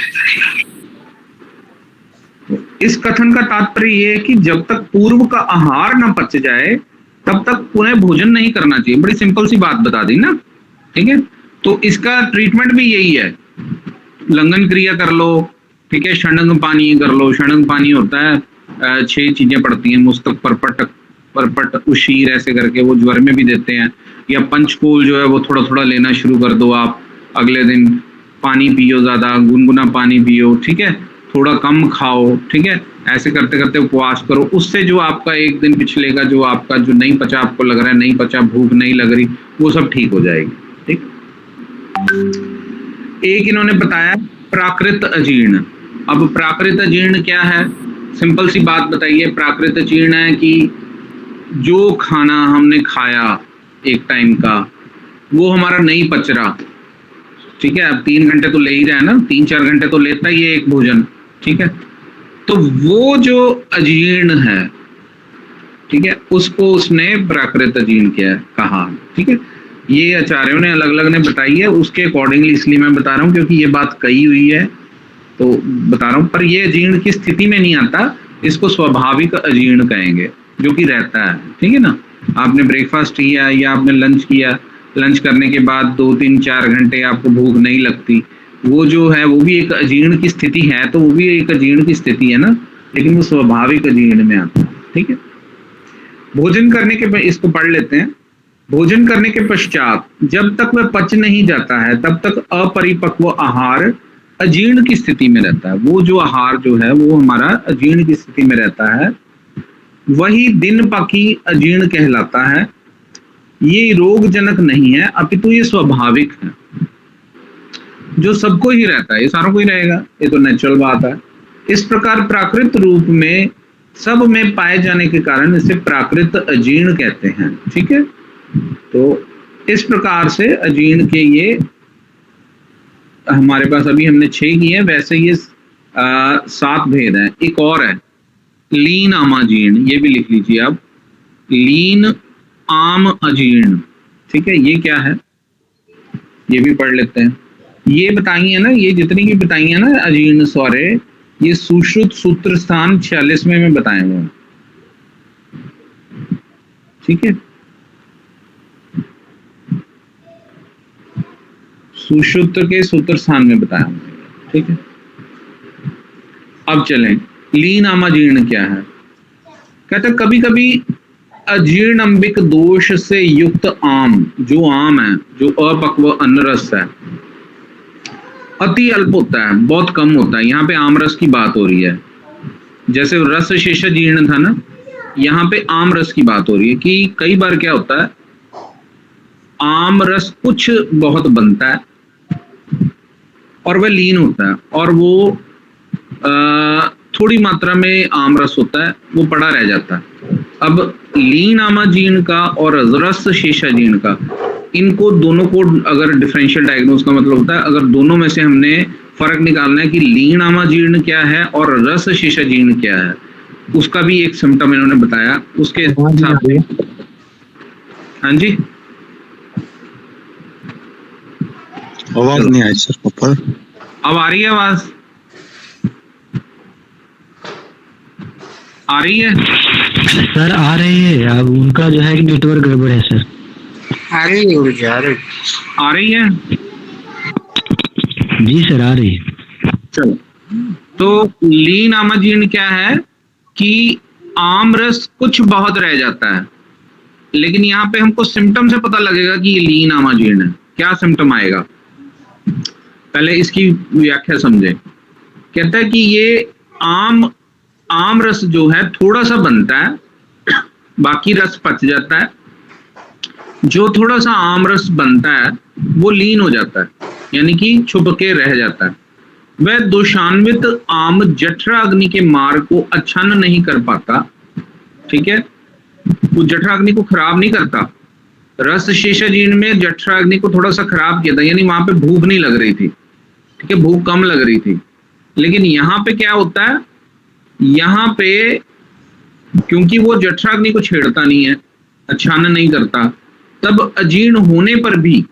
इस कथन का तात्पर्य ये है कि जब तक पूर्व का आहार न पच जाए तब तक पुनः भोजन नहीं करना चाहिए। बड़ी सिंपल सी बात बता दी ना, ठीक है। तो इसका ट्रीटमेंट भी यही है, लंघन क्रिया कर लो, ठीक है, षडंग पानी कर लो। षडंग पानी होता है 6 चीजें पड़ती हैं, मुस्तक, परपट, परपट, उशीर, ऐसे करके वो ज्वर में भी देते हैं। या पंचकोल जो है वो थोड़ा थोड़ा लेना शुरू कर दो आप, अगले दिन पानी पियो, ज्यादा गुनगुना पानी पियो, ठीक है, थोड़ा कम खाओ, ठीक है। ऐसे करते करते उपवास करो, उससे जो आपका एक दिन पिछले का जो आपका जो नहीं पचा, आपको लग रहा है नहीं पचा, भूख नहीं लग रही, वो सब ठीक हो जाएगी, ठीक। एक इन्होंने बताया प्राकृत अजीर्ण। अब प्राकृत अजीर्ण क्या है, सिंपल सी बात बताइए। प्राकृत अजीर्ण है कि जो खाना हमने खाया एक टाइम का वो हमारा नहीं पच रहा, ठीक है। अब 3 घंटे तो ले ही रहा है ना, 3-4 घंटे तो लेता ही है एक भोजन, ठीक है। तो वो जो अजीर्ण है, ठीक है, उसको उसने प्राकृत अजीर्ण क्या कहा, ठीक है। ये आचार्यों ने अलग अलग ने बताई है, उसके अकॉर्डिंगली इसलिए मैं बता रहा हूँ क्योंकि ये बात कही हुई है तो बता रहा हूँ। पर ये अजीर्ण की स्थिति में नहीं आता, इसको स्वाभाविक अजीर्ण कहेंगे, जो कि रहता है, ठीक है ना। आपने ब्रेकफास्ट किया या आपने लंच किया, लंच करने के बाद 2-3-4 घंटे आपको भूख नहीं लगती, वो जो है वो भी एक अजीर्ण की स्थिति है, तो वो भी एक अजीर्ण की स्थिति है ना, लेकिन वो स्वाभाविक अजीर्ण में आता है, ठीक है। भोजन करने के, इसको पढ़ लेते हैं। भोजन करने के पश्चात जब तक वह पच नहीं जाता है तब तक अपरिपक्व आहार अजीर्ण की स्थिति में रहता है। वो जो आहार जो है वो हमारा अजीर्ण की स्थिति में रहता है, वही दिन पाकी अजीर्ण कहलाता है। ये रोगजनक नहीं है, अपितु ये स्वाभाविक है, जो सबको ही रहता है, ये सारों को ही रहेगा, ये तो नेचुरल बात है। इस प्रकार प्राकृत रूप में सब में पाए जाने के कारण इसे प्राकृत अजीर्ण कहते हैं, ठीक है। तो इस प्रकार से अजीर्ण के ये हमारे पास अभी हमने 6 किए, वैसे ये 7 भेद हैं। एक और है लीन आमाजीर्ण, ये भी लिख लीजिए आप, लीन आम अजीर्ण, ठीक है। ये क्या है, ये भी पढ़ लेते हैं। ये बताई है ना, ये जितनी भी बताई है ना अजीर्ण स्वरे, ये सुश्रुत सूत्र स्थान 46वें में बताए हुए हैं, ठीक है। सुश्रुत के सूत्र स्थान में बताया हुआ है, ठीक है। अब चलें, लीन आमाजीर्ण क्या है। कहते कभी कभी अजीर्णंबिक दोष से युक्त आम, जो आम है, जो अपक्व अन्न रस है, अति अल्प होता है, बहुत कम होता है। यहाँ पे आम रस की बात हो रही है, जैसे रस शेष जीर्ण था ना, यहाँ पे आम रस की बात हो रही है कि कई बार क्या होता है, आम रस कुछ बहुत बनता है और वह लीन होता है, और वो थोड़ी मात्रा में आम रस होता है, वो पड़ा रह जाता है। अब लीन आमाजीर्ण का और रस शेषाजीर्ण का, इनको दोनों को अगर डिफरेंशियल डायग्नोस का मतलब होता है, अगर दोनों में से हमने फर्क निकालना है कि लीन आमाजीर्ण क्या है और रस शेषाजीर्ण क्या है, उसका भी एक सिम्टम इन्होंने बताया, उसके हिसाब से। हाँ जी, आवाज नहीं आई सर ऊपर। अब आ रही है आवाज, आ रही है? सर आ रही है, अब उनका जो है नेटवर्क गड़बड़ है सर। आ रही है ऊर्जा, आ रही है? जी सर आ रही है। चलो, तो लीन आमाजीर्ण क्या है कि आम रस कुछ बहुत रह जाता है, लेकिन यहाँ पे हमको सिम्टम से पता लगेगा कि ये लीन आमाजीर्ण है। क्या सिम्टम आएगा, पहले इसकी व्याख्या समझे। कहता है कि ये आम रस जो है थोड़ा सा बनता है, बाकी रस पच जाता है। जो थोड़ा सा आम रस बनता है वो लीन हो जाता है, यानी कि छुप के रह जाता है। वह दोषान्वित आम जठराग्नि के मार्ग को अच्छन्न नहीं कर पाता, ठीक है, वो जठराग्नि को खराब नहीं करता। रस शेषाजीर्ण में जठराग्नि को थोड़ा सा खराब किया था, यानी वहां पे भूख नहीं लग रही थी, ठीक है, भूख कम लग रही थी। लेकिन यहाँ पे क्या होता है, यहाँ पे क्योंकि वो जठराग्नि को छेड़ता नहीं है, अच्छन्न नहीं करता, तब अजीर्ण होने पर भी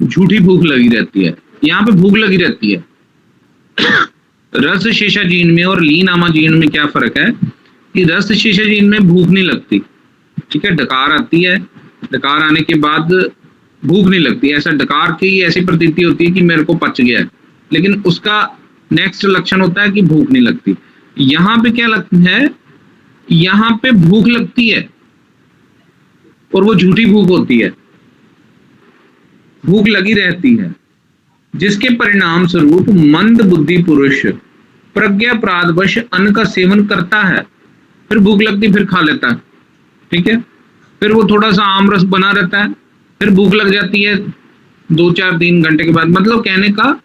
झूठी भूख लगी रहती है। यहाँ पे भूख लगी रहती है। रस शेषाजीर्ण में और लीन आमाजीर्ण में क्या फर्क है कि रस शेषाजीर्ण में भूख नहीं लगती, ठीक है, डकार आती है, डकार आने के बाद भूख नहीं लगती। ऐसा डकार की ऐसी प्रतीति होती है कि मेरे को पच गया है, लेकिन उसका नेक्स्ट लक्षण होता है कि भूख नहीं लगती। यहाँ पे क्या लगता है, यहाँ पे भूख लगती है और वो झूठी भूख होती है, भूख लगी रहती है, जिसके परिणाम स्वरूप मंद बुद्धि पुरुष प्रज्ञा प्रादवश अन्न का सेवन करता है, फिर भूख लगती फिर खा लेता है, ठीक है, फिर वो थोड़ा सा आम रस बना रहता है, फिर भूख लग जाती है 2-4-3 घंटे के बाद। मतलब कहने का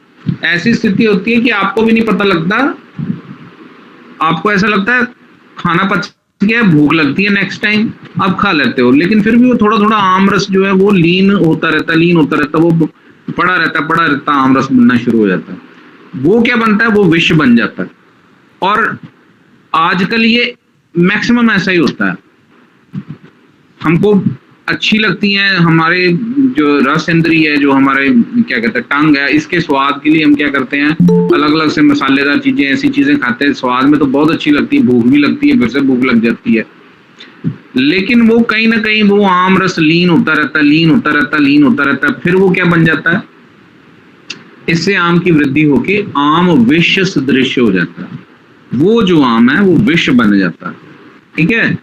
ऐसी स्थिति होती है कि आपको भी नहीं पता लगता, आपको ऐसा लगता है खाना पच गया, भूख लगती है नेक्स्ट टाइम आप खा लेते हो, लेकिन फिर भी वो थोड़ा थोड़ा आम रस जो है वो लीन होता रहता, वो पड़ा रहता, आम रस बनना शुरू हो जाता है। वो क्या बनता है, वो विष बन जाता है। और आजकल ये मैक्सिमम ऐसा ही होता है। हमको अच्छी लगती हैं हमारे जो रस इंद्रिय है, जो हमारे क्या कहते हैं टंग है, इसके स्वाद के लिए हम क्या करते हैं, अलग अलग से मसालेदार चीजें, ऐसी चीजें खाते हैं। स्वाद में तो बहुत अच्छी लगती है, भूख भी लगती है, फिर से भूख लग जाती है, लेकिन वो कहीं ना कहीं वो आम रस लीन होता रहता है। फिर वो क्या बन जाता है, इससे आम की वृद्धि होके आम विष सदृश हो जाता है। वो जो आम है वो विष बन जाता है, ठीक है,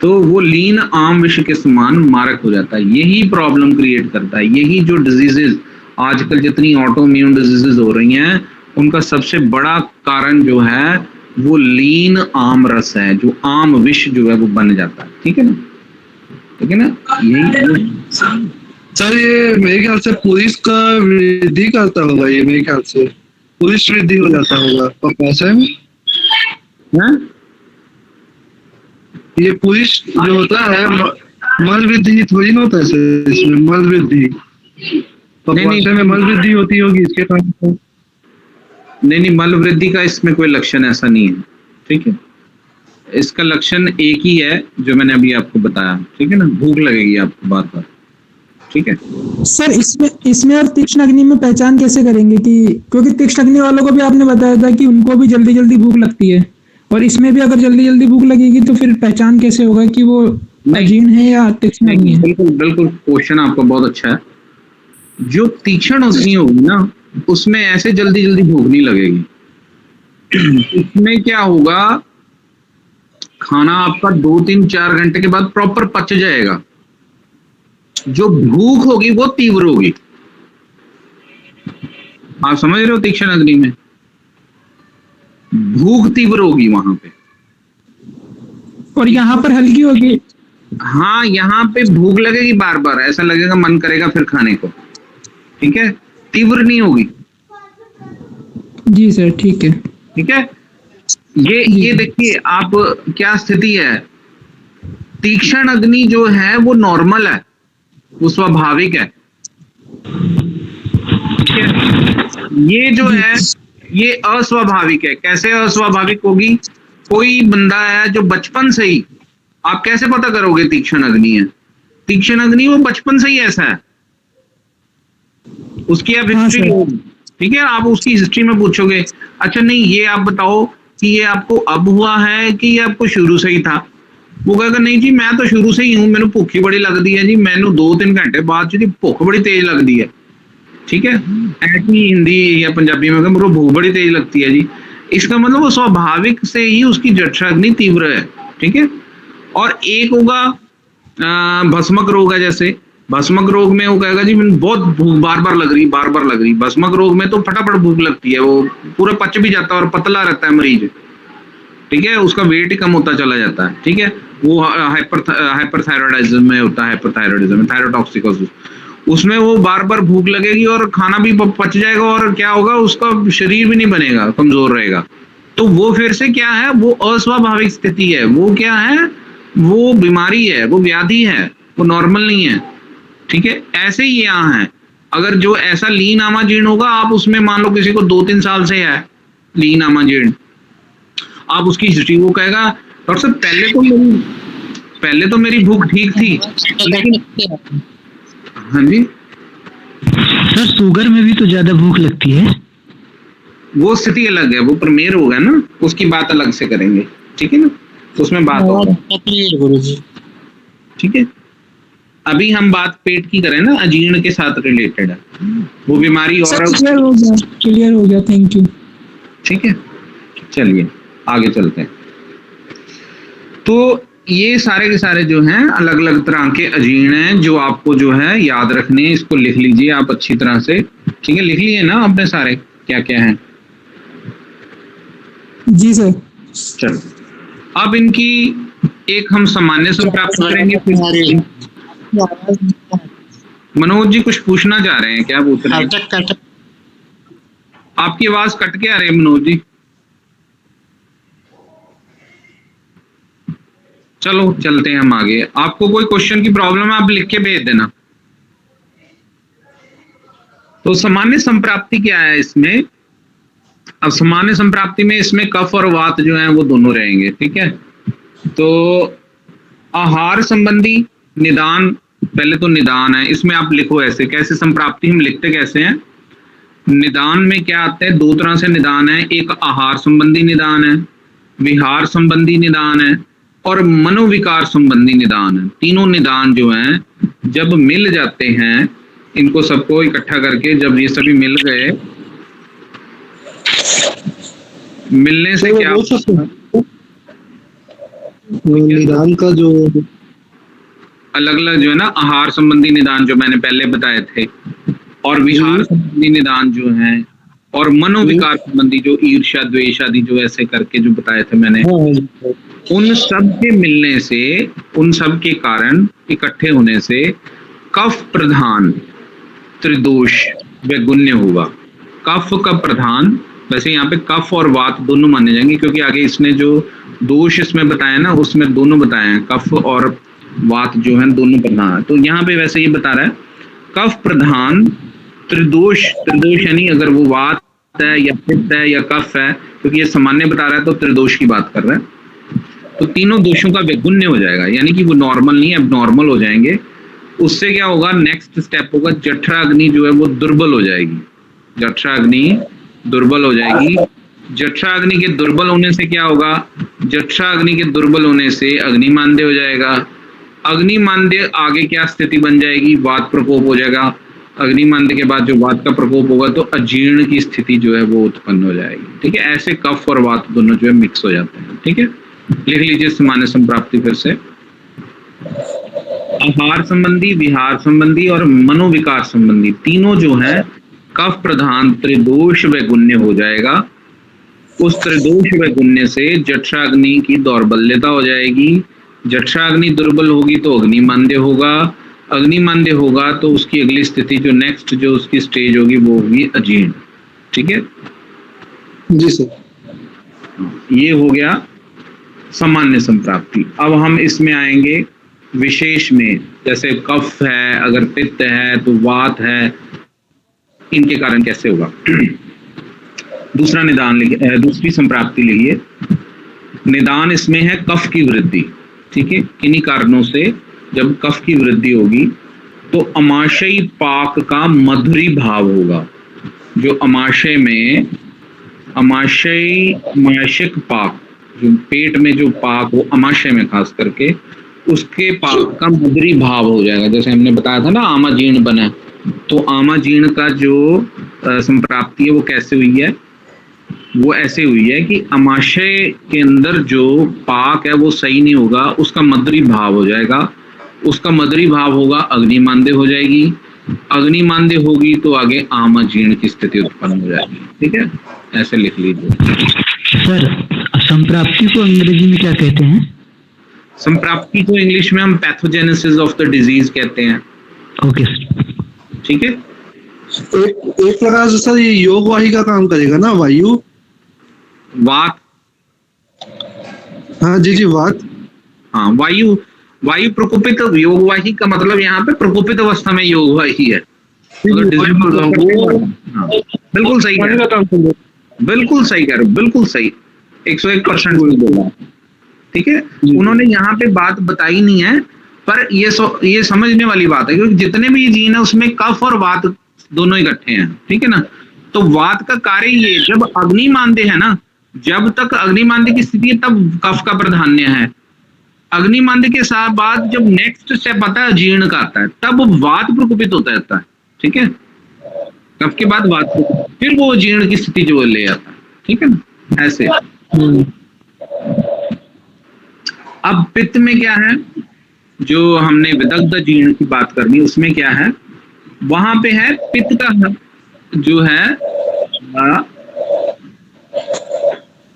तो वो लीन आम विष के समान मारक हो जाता है। यही प्रॉब्लम क्रिएट करता है। यही जो डिजीजेस आजकल जितनी ऑटोइम्यून डिजीजेस हो रही हैं, उनका सबसे बड़ा कारण जो है वो लीन आम रस है, जो आम विष जो है वो बन जाता है, ठीक है ना, ठीक है ना। यही सर ये मेरे ख्याल से पुलिस का वृद्धि करता होगा, ये मेरे ख्याल से पुलिस वृद्धि हो जाता होगा पैसे में। ये पुलिस जो होता है मल वृद्धि थोड़ी ना होता है सर, इसमें मल वृद्धि पैसे में मल वृद्धि होती होगी इसके कारण। नहीं, मल वृद्धि का इसमें कोई लक्षण ऐसा नहीं है, ठीक है। इसका लक्षण एक ही है जो मैंने अभी आपको बताया, ठीक है ना, भूख लगेगी आपको बार बार, ठीक है। सर इसमें और तीक्ष्ण अग्नि में पहचान कैसे करेंगे कि, क्योंकि तीक्ष्ण अग्नि वालों को भी आपने बताया था कि उनको भी जल्दी जल्दी भूख लगती है, और इसमें भी अगर जल्दी जल्दी भूख लगेगी तो फिर पहचान कैसे होगा कि वो अजीर्ण है या तीक्ष्ण अग्नि है? बिल्कुल क्वेश्चन आपका बहुत अच्छा है। जो तीक्ष्ण अग्नि होगी ना, उसमें ऐसे जल्दी जल्दी भूख नहीं लगेगी। इसमें क्या होगा, खाना आपका 2-3-4 घंटे के बाद प्रॉपर पच जाएगा। जो भूख होगी वो तीव्र होगी, आप समझ रहे हो, तीक्ष्ण अग्नि में भूख तीव्र होगी वहां पे, और यहाँ पर हल्की होगी। हाँ, यहाँ पे भूख लगेगी बार बार, ऐसा लगेगा मन करेगा फिर खाने को, ठीक है, तीव्र नहीं होगी। जी सर, ठीक है, ठीक है। ये देखिए आप क्या स्थिति है, तीक्ष्ण अग्नि जो है वो नॉर्मल है, वो स्वाभाविक है, ठीक है। ये जो है ये अस्वाभाविक है। कैसे अस्वाभाविक होगी, कोई बंदा है जो बचपन से ही, आप कैसे पता करोगे तीक्ष्ण अग्नि है? तीक्ष्ण अग्नि वो बचपन से ही ऐसा है, उसकी आप हिस्ट्री, ठीक है, आप उसकी हिस्ट्री में पूछोगे, अच्छा नहीं ये आप बताओ कि ये आपको अब हुआ है कि ये आपको शुरू से ही था, वो कहेगा नहीं जी मैं तो शुरू से ही हूँ, मैंने भुख ही बड़ी लगती है जी, मैंने 2-3 घंटे बाद जी भुख बड़ी तेज लगती है। ठीक है, ऐसी हिंदी या पंजाबी में मेरे भूख बड़ी तेज लगती है जी, इसका मतलब वो स्वाभाविक से ही उसकी जठराग्नि तीव्र है। ठीक है, और एक होगा भस्मक रोग है, जैसे भस्मक रोग में वो कहेगा जी मैंने बहुत भूख बार बार लग रही। भस्मक रोग में तो फटाफट भूख लगती है, वो पूरा पच भी जाता है और पतला रहता है मरीज। ठीक है, उसका वेट ही कम होता चला जाता है। ठीक है, वो हाइपरथायरॉयडिज्म में होता है, हाइपरथायरॉयडिज्म में थायरोटॉक्सिकोसिस, उसमें वो बार बार भूख लगेगी और खाना भी पच जाएगा और क्या होगा उसका शरीर भी नहीं बनेगा, कमजोर रहेगा। तो वो फिर से क्या है, वो अस्वाभाविक स्थिति है, वो क्या है, वो बीमारी है, वो व्याधि है, वो नॉर्मल नहीं है। ठीक है, ऐसे ही यहाँ है, अगर जो ऐसा लीन आमाजीर्ण होगा, आप उसमें मान लो किसी को 2-3 साल से है लीन आमाजीर्ण, आप उसकी हिस्ट्री, वो कहेगा डॉक्टर साहब पहले तो मेरी भूख ठीक थी, लेकिन हाँ जी सर शुगर में भी तो ज्यादा भूख लगती है। वो स्थिति अलग है, वो प्रमेय रोग है ना, उसकी बात अलग से करेंगे। ठीक है ना, उसमें बात होगी। गुरुजी ठीक है, अभी हम बात पेट की करें ना, अजीर्ण के साथ रिलेटेड है वो बीमारी और क्लियर हो गया, थैंक यू। ठीक है, चलिए आगे चलते हैं। तो ये सारे के सारे जो हैं अलग अलग तरह के अजीर्ण हैं जो आपको जो है याद रखने हैं, इसको लिख लीजिए आप अच्छी तरह से। ठीक है, लिख लिए ना आपने सारे क्या क्या हैं? जी सर। चलो, अब इनकी एक हम सामान्य से प्राप्त करेंगे। मनोज जी कुछ पूछना चाह रहे हैं, क्या पूछ रहे हैं? आपकी आवाज कट के आ रही है मनोज जी। चलो चलते हैं हम आगे। आपको कोई क्वेश्चन की प्रॉब्लम है आप लिख के भेज देना। तो सामान्य संप्राप्ति क्या है इसमें? अब सामान्य संप्राप्ति में इसमें कफ और वात जो है वो दोनों रहेंगे। ठीक है, तो आहार संबंधी निदान, पहले तो निदान है, इसमें आप लिखो ऐसे, कैसे संप्राप्ति हम लिखते कैसे हैं? निदान में क्या आता है, 2 तरह से निदान है, एक आहार संबंधी निदान है, विहार संबंधी निदान है और मनोविकार संबंधी निदान है। तीनों निदान जो हैं जब मिल जाते हैं, इनको सबको इकट्ठा करके जब ये सभी मिल गए, मिलने से क्या निदान का जो अलग अलग जो है ना, आहार संबंधी निदान जो मैंने पहले बताए थे, और विहार संबंधी निदान जो हैं, और मनोविकार संबंधी जो ईर्ष्या द्वेष आदि जो ऐसे करके जो बताए थे मैंने, उन सब के मिलने से, उन सब के कारण इकट्ठे होने से कफ प्रधान त्रिदोष वैगुण्य होगा। कफ का प्रधान, वैसे यहाँ पे कफ और वात दोनों माने जाएंगे क्योंकि आगे इसने जो दोष इसमें बताया ना उसमें दोनों बताए हैं, कफ और वात जो है दोनों प्रधान है। तो यहाँ पे वैसे ये बता रहा है कफ प्रधान त्रिदोष, त्रिदोष यानी अगर वो वात है या पित्त है या कफ है, क्योंकि ये सामान्य बता रहा है तो त्रिदोष की बात कर रहा है, तो तीनों दोषों का वैगुण्य हो जाएगा, यानी कि वो नॉर्मल नहीं अब नॉर्मल हो जाएंगे। उससे क्या होगा, नेक्स्ट स्टेप होगा जठराग्नि जो है वो दुर्बल हो जाएगी, जठराग्नि दुर्बल हो जाएगी। जठराग्नि के दुर्बल होने से क्या होगा, जठराग्नि के दुर्बल होने से अग्निमांद्य हो जाएगा। अग्निमांद्य आगे क्या स्थिति बन जाएगी, वात प्रकोप हो जाएगा। अग्निमांद्य के बाद जो वात का प्रकोप होगा तो अजीर्ण की स्थिति जो है वो उत्पन्न हो जाएगी। ठीक है, ऐसे कफ और वात दोनों जो है मिक्स हो जाते हैं। ठीक है, लिख लीजिए सामान्य संप्राप्ति फिर से, आहार संबंधी, विहार संबंधी और मनोविकार संबंधी तीनों जो है कफ प्रधान त्रिदोष वैगुण्य हो जाएगा। उस त्रिदोष वैगुण्य से जठराग्नि की दौर्बल्यता हो जाएगी। जठराग्नि दुर्बल होगी तो अग्निमांद्य होगा, अग्निमांद्य होगा तो उसकी अगली स्थिति जो नेक्स्ट जो उसकी स्टेज होगी वो होगी अजीर्ण। ठीक है जी सर, ये हो गया सामान्य संप्राप्ति। अब हम इसमें आएंगे विशेष में, जैसे कफ है, अगर पित्त है तो वात है, इनके कारण कैसे होगा। दूसरा निदान लिखिए, दूसरी संप्राप्ति लिखिए। निदान इसमें है कफ की वृद्धि। ठीक है, किन्हीं कारणों से जब कफ की वृद्धि होगी तो अमाशयी पाक का मधुरी भाव होगा। जो अमाशय में, अमाशयिक पाक, जो पेट में जो पाक हो, आमाशय में खास करके, उसके पाक का मदरी भाव हो जाएगा। जैसे हमने बताया था ना आमाजीर्ण बना, तो आमाजीर्ण का जो संप्राप्ति है वो कैसे हुई है, वो ऐसे हुई है कि आमाशय के अंदर जो पाक है वो सही नहीं होगा, उसका मदरी भाव हो जाएगा, उसका मदरी भाव होगा, अग्निमांद्य हो जाएगी, अग्निमांद्य होगी तो आगे आमाजीर्ण की स्थिति उत्पन्न हो जाएगी। ठीक है, ऐसे लिख लीजिए। सर संप्राप्ति को अंग्रेजी में क्या कहते हैं? संप्राप्ति को इंग्लिश में हम पैथोजेनेसिस ऑफ द डिजीज कहते हैं। Okay sir. ठीक है, एक प्रकार से सर ये योग वाही का काम करेगा ना, वायु। वात, हाँ जी वात। हाँ वायु, वायु प्रकोपित, योगवाही का मतलब यहाँ पे प्रकोपित अवस्था में योगवाही है। हाँ, बिल्कुल सही कह रहे हो, बिल्कुल सही कह रहे हो, बिल्कुल सही, 101% बोला। ठीक है, उन्होंने यहाँ पे बात बताई नहीं है, पर ये समझने वाली बात है, क्योंकि जितने भी जीन है उसमें कफ और वात दोनों इकट्ठे हैं। ठीक है ना, तो वात का कार्य ये, जब अग्निमांद्य है ना, जब तक अग्निमांद्य की स्थिति है तब कफ का प्राधान्य है। अग्निमांद्य के साथ बाद जब नेक्स्ट स्टेप आता है जीर्ण का आता है, तब वात प्रकोपित होता रहता है। ठीक है, कफ के बाद वात, फिर वो जीर्ण की स्थिति जो ले आता है। ठीक है ना, ऐसे। अब पित्त में क्या है, जो हमने विदग्ध जीर्ण की बात करनी, उसमें क्या है, वहां पे है पित्त का जो है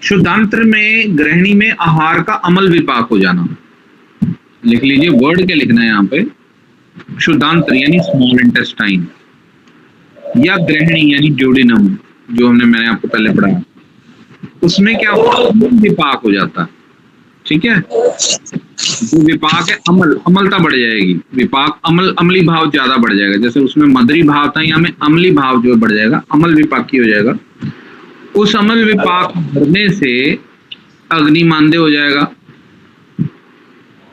शुद्धांत्र में, गृहिणी में आहार का अमल विपाक हो जाना। लिख लीजिए, वर्ड क्या लिखना है यहाँ पे, शुद्धांत्र यानी स्मॉल इंटेस्टाइन, या गृहिणी यानी ड्यूडेनम, जो मैंने आपको पहले पढ़ाया, उसमें क्या होगा, विपाक हो जाता है। ठीक है, जो विपाक है अमलता बढ़ जाएगी, विपाक अमली भाव ज्यादा बढ़ जाएगा। जैसे उसमें मदरी भाव था, यहाँ में अमली भाव जो बढ़ जाएगा, अमल विपाकी हो जाएगा। उस अमल विपाक बढ़ने से अग्निमांद्य हो जाएगा।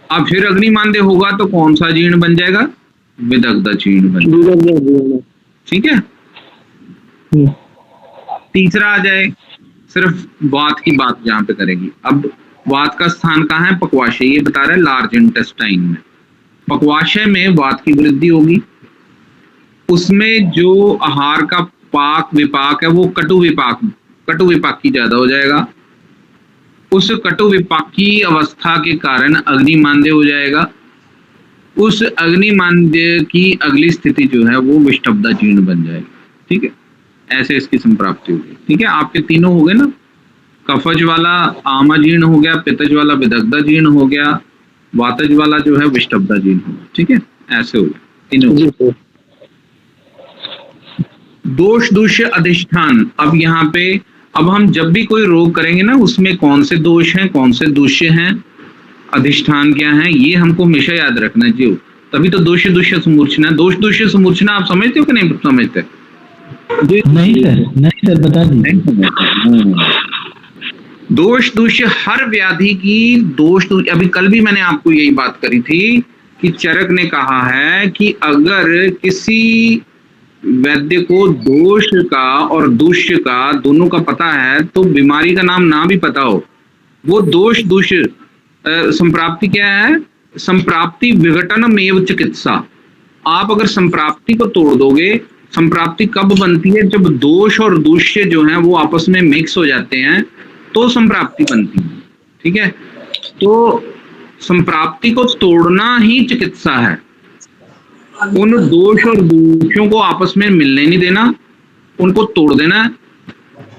अब फिर अग्निमांद्य होगा तो कौन सा जीर्ण बन जाएगा, विदग्ध जीर्ण बन जाएगा। ठीक है, तीसरा आ जाए, सिर्फ वात की बात यहाँ पे करेगी। अब वात का स्थान कहाँ है, पक्वाशय, ये बता रहा है लार्ज इंटेस्टाइन में। पक्वाशय में वात की वृद्धि होगी, उसमें जो आहार का पाक विपाक है वो कटु विपाकी ज्यादा हो जाएगा। उस कटु विपाकी अवस्था के कारण अग्निमांद्य हो जाएगा। उस अग्निमांद्य की अगली स्थिति जो है वो विष्टब्दा जीर्ण बन जाएगी। ठीक है, ऐसे इसकी संप्राप्ति होगी। ठीक है, आपके तीनों हो गए ना, कफज वाला आमाजीर्ण हो गया, पित्तज वाला विदग्ध जीर्ण हो गया, वातज वाला जो है विष्टब्दा जीर्ण हो गया। ठीक है, ऐसे हो गया तीनों। दोष दूष्य अधिष्ठान, अब यहाँ पे, अब हम जब भी कोई रोग करेंगे ना, उसमें कौन से दोष हैं, कौन से दूष्य हैं, अधिष्ठान क्या है, ये हमको हमेशा याद रखना चाहिए। तभी तो दोष दूष्य समूर्छना, दोष दूष्य समूर्छना आप समझते हो कि नहीं समझते? नहीं सर बता दीजिए। दोष दूष्य हर व्याधि की अभी कल भी मैंने आपको यही बात करी थी कि चरक ने कहा है कि अगर किसी वैद्य को दोष का और दूष्य का दोनों का पता है, तो बीमारी का नाम ना भी पता हो, वो दोष दूष्य संप्राप्ति क्या है, संप्राप्ति विघटनमेव चिकित्सा। आप अगर संप्राप्ति को तोड़ दोगे, संप्राप्ति कब बनती है, जब दोष और दूष्य जो है वो आपस में मिक्स हो जाते हैं तो संप्राप्ति बनती है। ठीक है, तो संप्राप्ति को तोड़ना ही चिकित्सा है। उन दोष और दूषों को आपस में मिलने नहीं देना, उनको तोड़ देना है,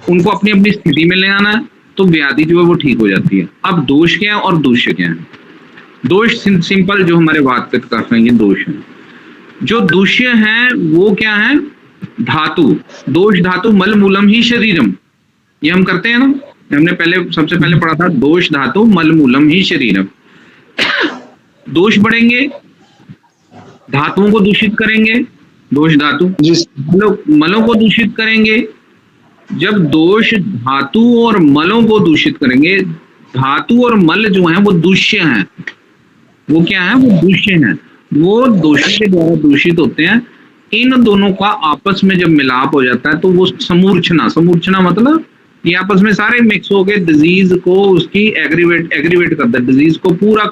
उनको अपनी अपनी स्थिति में ले आना है, तो व्याधि जो है वो ठीक हो जाती है। अब दोष क्या है और दूष्य क्या है? दोष सिंपल जो हमारे वात पित्त कफ हैं, ये दोष है। जो दूष्य है वो क्या है, धातु, दोष धातु मल मूलम ही शरीरम, ये हम करते हैं ना, हमने सबसे पहले पढ़ा था, दोष धातु मल मूलम ही शरीरम। दोष बढ़ेंगे, धातुओं को दूषित करेंगे, दोष धातु मलों को दूषित करेंगे। जब दोष धातु और मलों को दूषित करेंगे, धातु और मल जो है वो दूष्य हैं, वो क्या है, वो दूष्य हैं, वो दोषी के द्वारा दूषित होते हैं। इन दोनों का आपस में जब मिलाप हो जाता है तो वो समूर्छना मतलब ये आपस में सारे मिक्स हो के डिजीज को उसकी एग्रीवेट करता है, डिजीज को पूरा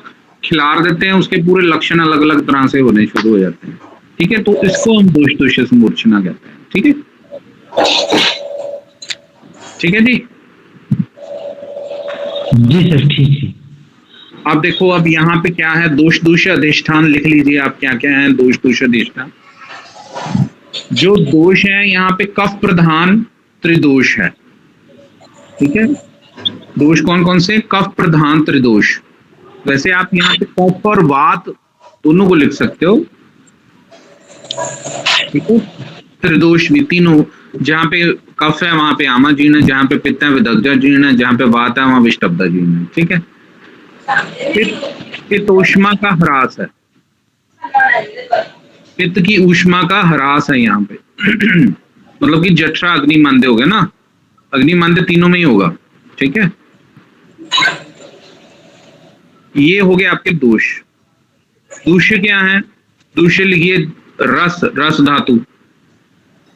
खिलार देते हैं, उसके पूरे लक्षण अलग अलग तरह से होने शुरू हो जाते हैं। ठीक है, तो इसको हम दोष दूष्य मूर्छना कहते हैं। ठीक है, ठीक है जी। जी सर ठीक है। अब देखो, अब यहाँ पे क्या है, दोष दूष्य अधिष्ठान लिख लीजिए आप, क्या क्या है दोष दूष्य अधिष्ठान। जो दोष है यहाँ पे कफ प्रधान त्रिदोष है। ठीक है, दोष कौन कौन से? कफ प्रधान त्रिदोष। वैसे आप यहाँ पे कफ और वात दोनों को लिख सकते हो। ठीक है, त्रिदोष भी तीनों, जहाँ पे कफ है वहां पे आमाजीर्ण, जहाँ पे पित्त है विदग्धाजीर्ण, जहाँ पे वात है वहां विष्टब्धाजीर्ण। ठीक है, पित्त ऊष्मा का ह्रास है, पित्त की ऊष्मा का ह्रास है यहाँ पे मतलब कि जठरा अग्नि मांद्य हो गया ना, अग्नि मांद्य तीनों में ही होगा। ठीक है, ये हो गया आपके दोष। दूष्य क्या है? दूष्य लिखिए रस, रस धातु।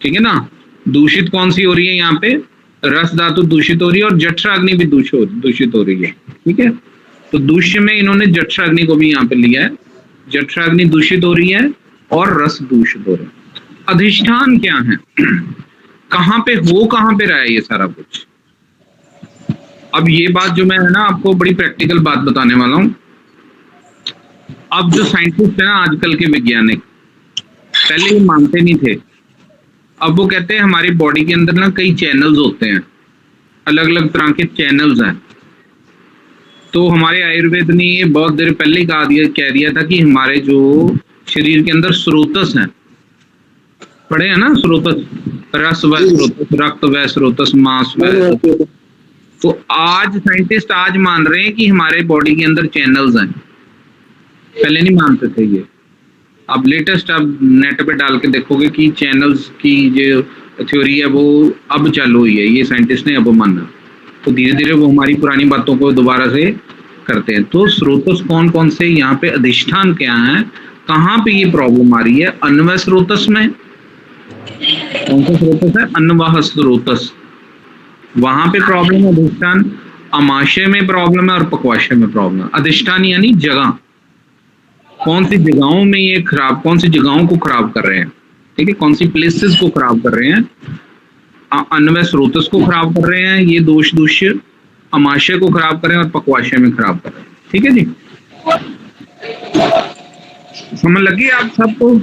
ठीक है ना, दूषित कौन सी हो रही है यहाँ पे? रस धातु दूषित हो रही है, और जठराग्नि भी दूषित हो रही है। ठीक है, तो दूष्य में इन्होंने जठराग्नि को भी यहाँ पे लिया है, जठराग्नि दूषित हो रही है और रस दूषित हो रहा है। अधिष्ठान क्या है? कहाँ पे हो, कहाँ पे रहा है ये सारा कुछ। अब ये बात जो मैं है ना आपको बड़ी प्रैक्टिकल बात बताने वाला हूँ। अब जो साइंटिस्ट है ना आजकल के वैज्ञानिक, पहले ये मानते नहीं थे, अब वो कहते हैं हमारी बॉडी के अंदर ना कई चैनल्स होते हैं, अलग अलग तरह के चैनल्स हैं। तो हमारे आयुर्वेद ने ये बहुत देर पहले ही कह दिया था कि हमारे जो शरीर के अंदर स्रोतस हैं, पढ़े हैं ना, स्रोतस, रस व स्रोतस, रक्त व स्रोतस, मांस व। तो आज साइंटिस्ट आज मान रहे हैं कि हमारे बॉडी के अंदर चैनल्स हैं, पहले नहीं मानते थे ये। अब लेटेस्ट आप नेट पे डाल के देखोगे कि चैनल्स की जो थ्योरी है वो अब चालू हुई है, ये साइंटिस्ट ने अब माना। तो धीरे धीरे वो हमारी पुरानी बातों को दोबारा से करते हैं। तो स्रोतस कौन कौन से, यहाँ पे अधिष्ठान क्या है, कहाँ पे ये प्रॉब्लम आ रही है? अन्वय स्रोतस में। कौन सा स्रोतस है? अन्वय स्रोतस, वहां पे प्रॉब्लम है अधिष्ठान। अमाशय में प्रॉब्लम है और पक्वाशय में प्रॉब्लम है। अधिष्ठान यानी जगह, कौन सी जगहों में ये खराब, कौन सी जगहों को खराब कर रहे हैं। ठीक है, कौन सी प्लेसेस को खराब कर रहे हैं? अन्वय स्रोतस को खराब कर रहे हैं ये दोष दूष्य, अमाशय को खराब कर रहे हैं और पक्वाशय में खराब कर रहे हैं। ठीक है जी, समझ लगी आप सबको?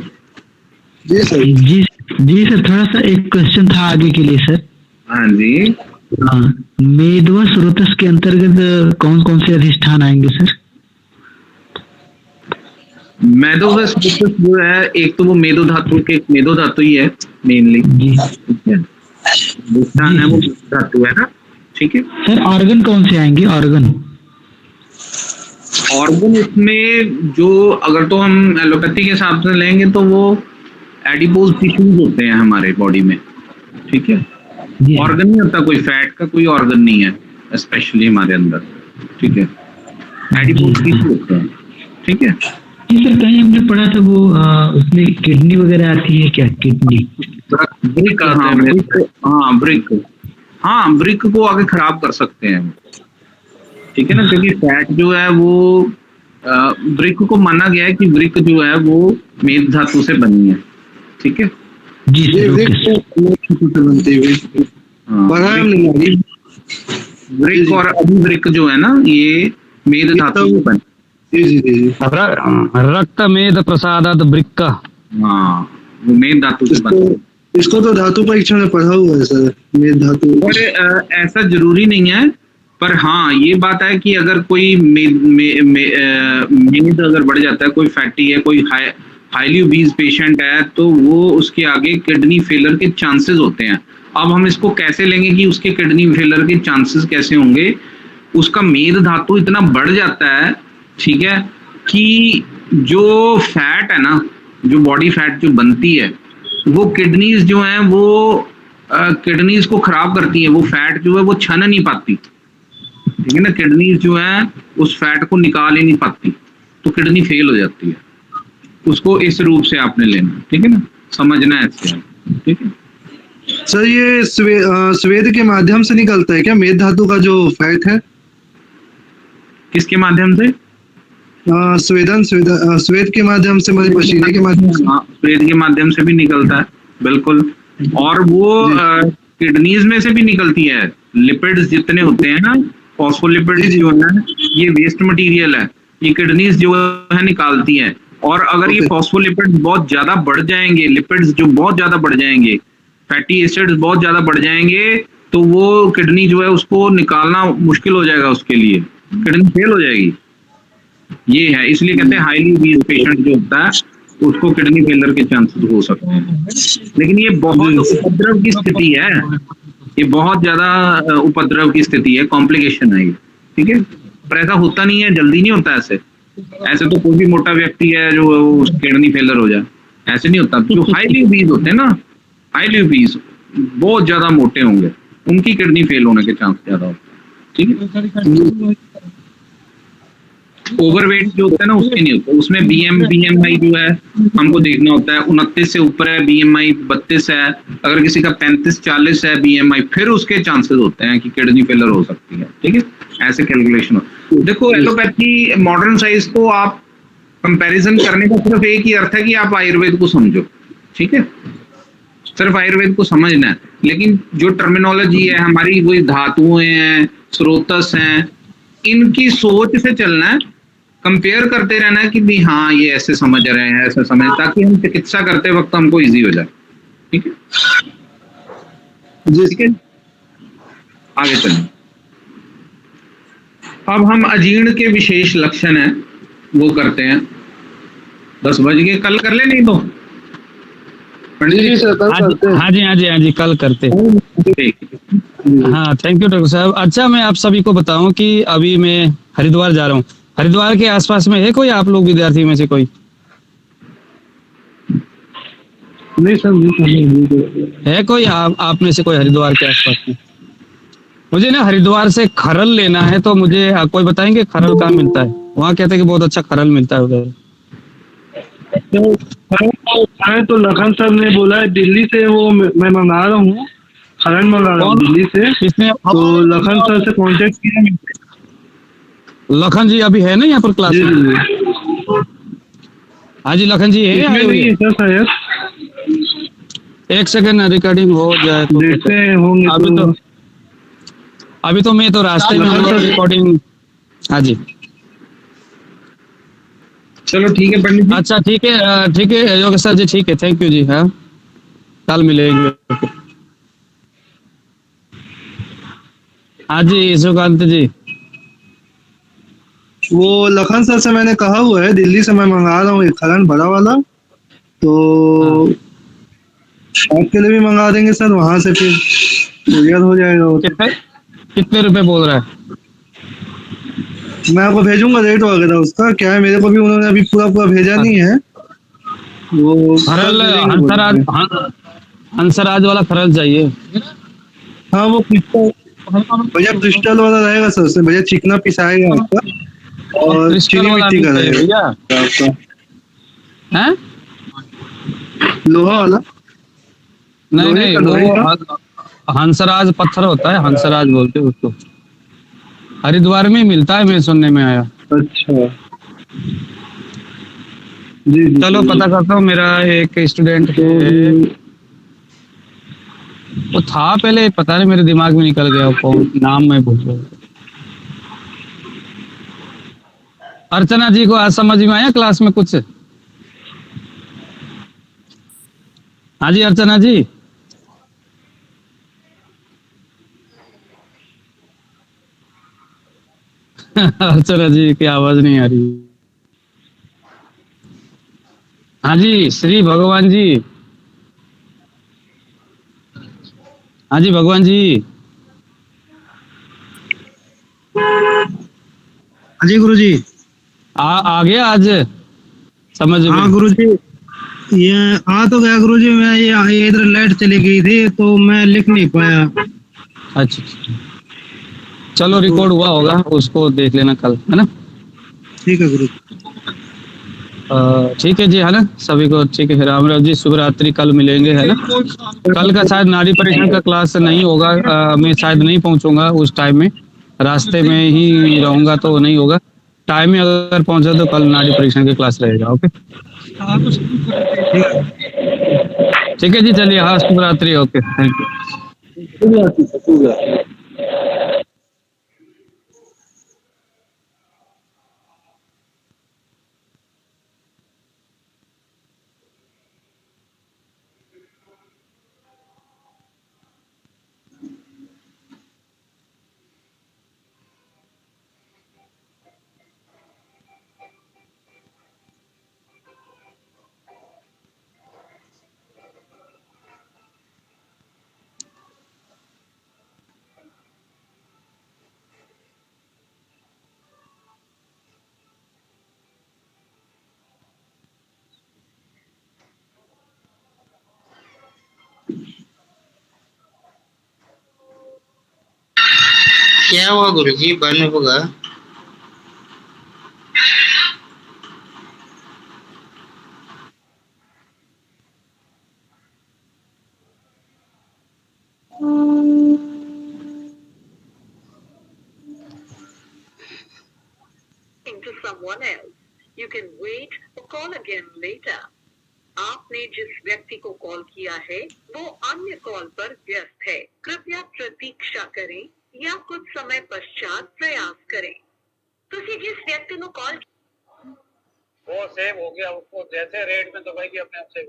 जी सर। जी सर, थोड़ा सा एक क्वेश्चन था आगे के लिए सर। हाँ जी, हाँ, मेदवा स्रोतस के अंतर्गत कौन कौन से अधिष्ठान आएंगे सर? मेदो व स्रोतस जो है, एक तो वो मेदो धातु के, मेदो धातु ही है मेनली। ठीक है, अधिष्ठान है वो धातु है ना। ठीक है सर, ऑर्गन कौन से आएंगे? ऑर्गन इसमें जो, अगर तो हम एलोपैथी के हिसाब से लेंगे तो वो एडिपोज टिश्यूज होते हैं हमारे बॉडी में। ठीक है, ऑर्गन नहीं होता कोई, फैट का कोई ऑर्गन नहीं है स्पेशली हमारे अंदर। ठीक है, एडिपोज टिश्यू होते हैं। ठीक है जी सर, कहीं हमने पढ़ा था वो उसमें किडनी वगैरह आती है क्या? किडनी ब्रिक, हाँ ब्रिक, हाँ ब्रिक को आगे खराब कर सकते हैं। ठीक है ना, क्योंकि फैट जो है वो ब्रिक को माना गया है कि ब्रिक जो है वो मेद धातु से बनी है। ठीक है जी सर, ब्रिक और अभिब्रिक जो है ना ये मेद धातु से बनी। रक्त मेद प्रसादात वृक्क, हाँ वो मेद धातु से बनी। इसको तो धातु परीक्षा में पढ़ा हुआ है सर, मेद धातु। पर ऐसा जरूरी नहीं है, पर हाँ ये बात है कि अगर कोई मेद अगर बढ़ जाता है, कोई फैटी है, कोई हाईली ओबीज पेशेंट है, तो वो उसके आगे किडनी फेलर के चांसेस होते हैं। अब हम इसको कैसे लेंगे कि उसके किडनी फेलर के चांसेस कैसे होंगे? उसका मेद धातु इतना बढ़ जाता है, ठीक है, कि जो फैट है ना, जो बॉडी फैट जो बनती है, वो किडनीज जो है वो किडनीज को खराब करती है। वो फैट जो है वो छन नहीं पाती। ठीक है ना, किडनीज जो है उस फैट को निकाल ही नहीं पाती, तो किडनी फेल हो जाती है। उसको इस रूप से आपने लेना। ठीक है ना, समझना है इससे। ठीक है। सर ये स्वेद के माध्यम से निकलता है क्या, मेद धातु का जो फैट है? किसके माध्यम से? स्वेद के माध्यम से, मतलब पसीने के माध्यम से। हाँ, स्वेद के माध्यम से भी निकलता है, बिल्कुल। और वो किडनीज में से भी निकलती है। लिपिड्स जितने होते हैं ना, फॉस्फोलिपिड्स जो है, ये वेस्ट मटेरियल है, ये किडनीज जो है निकालती है। और अगर ये फॉस्फोलिपिड्स बहुत ज्यादा बढ़ जाएंगे, लिपिड्स जो बहुत ज्यादा बढ़ जाएंगे, फैटी एसिड्स बहुत ज्यादा बढ़ जाएंगे, तो वो किडनी जो है उसको निकालना मुश्किल हो जाएगा, उसके लिए किडनी फेल हो जाएगी। ये है, इसलिए कहते हैं हाईली ओबीज पेशेंट जो होता है उसको किडनी फेलियर के चांसेस हो सकते हैं। लेकिन ये बहुत उपद्रव की स्थिति है, ये बहुत ज्यादा उपद्रव की स्थिति है, कॉम्प्लिकेशन है ये, ठीक है। पर ऐसा होता नहीं है, जल्दी नहीं होता ऐसे तो कोई भी मोटा व्यक्ति है जो किडनी फेलियर हो जाए, ऐसे नहीं होता। जो हाईली ओबीज होते हैं ना, हाईली ओबीज बहुत ज्यादा मोटे होंगे, उनकी किडनी फेल होने के चांस ज्यादा होते हैं, ठीक है। ओवरवेट जो होता है ना उसके नहीं होता, उसमें बीएमआई जो है हमको देखना होता है, 29 से ऊपर है बीएमआई, 32 है, अगर किसी का 35-40 है बीएमआई, फिर उसके चांसेस होते हैं कि किडनी फेलियर हो सकती है, ठीक है। ऐसे कैलकुलेशन देखो, एलोपैथी मॉडर्न साइंस को आप कंपैरिजन करने का सिर्फ एक ही अर्थ है कि आप आयुर्वेद को समझो, ठीक है, सिर्फ आयुर्वेद को समझना है। लेकिन जो टर्मिनोलॉजी है हमारी, वही धातुएं हैं, स्रोतस हैं, इनकी सोच से चलना है, कंपेयर करते रहना है कि भी हाँ ये ऐसे समझ रहे हैं, ऐसे समझ, ताकि हम चिकित्सा करते वक्त हमको इजी हो जाए, ठीक है जी, ठीक है। आगे चलें। अब हम अजीर्ण के विशेष लक्षण है वो करते हैं। 10 बज गए, कल कर ले नहीं तो पंडित जी सर कल करते हैं। हाँ जी कल करते हैं। हाँ थैंक यू डॉक्टर साहब। अच्छा, मैं आप सभी को बताऊं कि अभी मैं हरिद्वार जा रहा हूँ। हरिद्वार के आसपास में है कोई आप लोग विद्यार्थी में से कोई? नहीं सर, है कोई आप में से कोई हरिद्वार के आसपास में? मुझे ना हरिद्वार से खरल लेना है, तो मुझे कोई बताएंगे खरल कहाँ मिलता है? वहाँ कहते हैं कि बहुत अच्छा खरल मिलता है उधर। तो लखन सर ने बोला है दिल्ली से, वो मैं मंगा रहा हूँ, खरन मंगा रहा हूँ दिल्ली से। तो लखन सर से कांटेक्ट किया। लखन जी अभी है ना यहाँ पर क्लास में? हाँ जी लखन जी है, आए हुए हैं शायद। एक सेकंड रिकॉर्डिंग हो जाए तो देखते होंगे। अभी तो मैं तो रास्ते में हूँ, रिकॉर्डिंग। हाँ जी चलो ठीक है पंडित जी। अच्छा ठीक है योगेश सर जी, ठीक है, थैंक यू जी। हाँ कल मिलेंगे। हाँ जी सुकांत जी। वो लखन सर से मैंने कहा हुआ है, दिल्ली से मैं मंगा रहा हूँ एक खरन बड़ा वाला, तो आपके लिए भी मंगा देंगे सर, वहां से फिर कुरियर हो जाएगा। कितने रुपए बोल रहा है? मैं आपको भेजूंगा रेट वगैरह उसका। क्या है, मेरे को भी उन्होंने अभी पूरा भेजा नहीं है। वो खरल हंसराज वाला खरल चाहिए। हाँ वो भैया क्रिस्टल वाला रहेगा सर, उसमें भैया चिकना पिसाएगा आपका, और चीनी मिट्टी का रहेगा आपका। हैं? लोहा वाला? नहीं वो हंसराज पत्थर होता है, हंसराज बोलते हैं उसको। हरिद्वार में मिलता है, मैं सुनने में आया। अच्छा जी। चलो पता करता हूँ। मेरा एक स्टूडेंट है, वो था पहले, पता नहीं मेरे दिमाग में निकल गया, वो नाम मैं भूल गया। अर्चना जी को आज समझ में आया क्लास में कुछ? हाँ जी अर्चना जी। अर्चना जी की आवाज नहीं आ रही। हाँ जी श्री भगवान जी। हाँ जी भगवान जी। हाँ जी गुरु जी। आ गया आज समझ में? हाँ गुरु जी, ये आ तो गया गुरु जी। मैं ये इधर लाइट चली गई थी तो मैं लिख नहीं पाया। अच्छा चलो रिकॉर्ड हुआ होगा, उसको देख लेना कल, है ना? ठीक है गुरु। ठीक है जी, है ना, सभी को ठीक है। राम जी, शुभ रात्रि, कल मिलेंगे, है ना। कल का शायद नाड़ी परीक्षण का क्लास नहीं होगा, मैं शायद नहीं पहुंचूंगा उस टाइम में, रास्ते में ही रहूंगा तो नहीं होगा। टाइम में अगर पहुंचा तो कल नाड़ी परीक्षण की क्लास रहेगा। ओके, ठीक है जी, चलिए, हाँ, शुभ रात्रि, ओके, थैंक यू। क्या हुआ गुरुजी, बाद में होगा। To someone else. You can wait or call again later. आपने जिस व्यक्ति को कॉल किया है वो अन्य कॉल पर व्यस्त है, कृपया प्रतीक्षा करें या कुछ समय पश्चात प्रयास करें। तुसी जिस व्यक्ति को कॉल वो सेव हो गया, उसको जैसे रेट में दबाएगी अपने आप से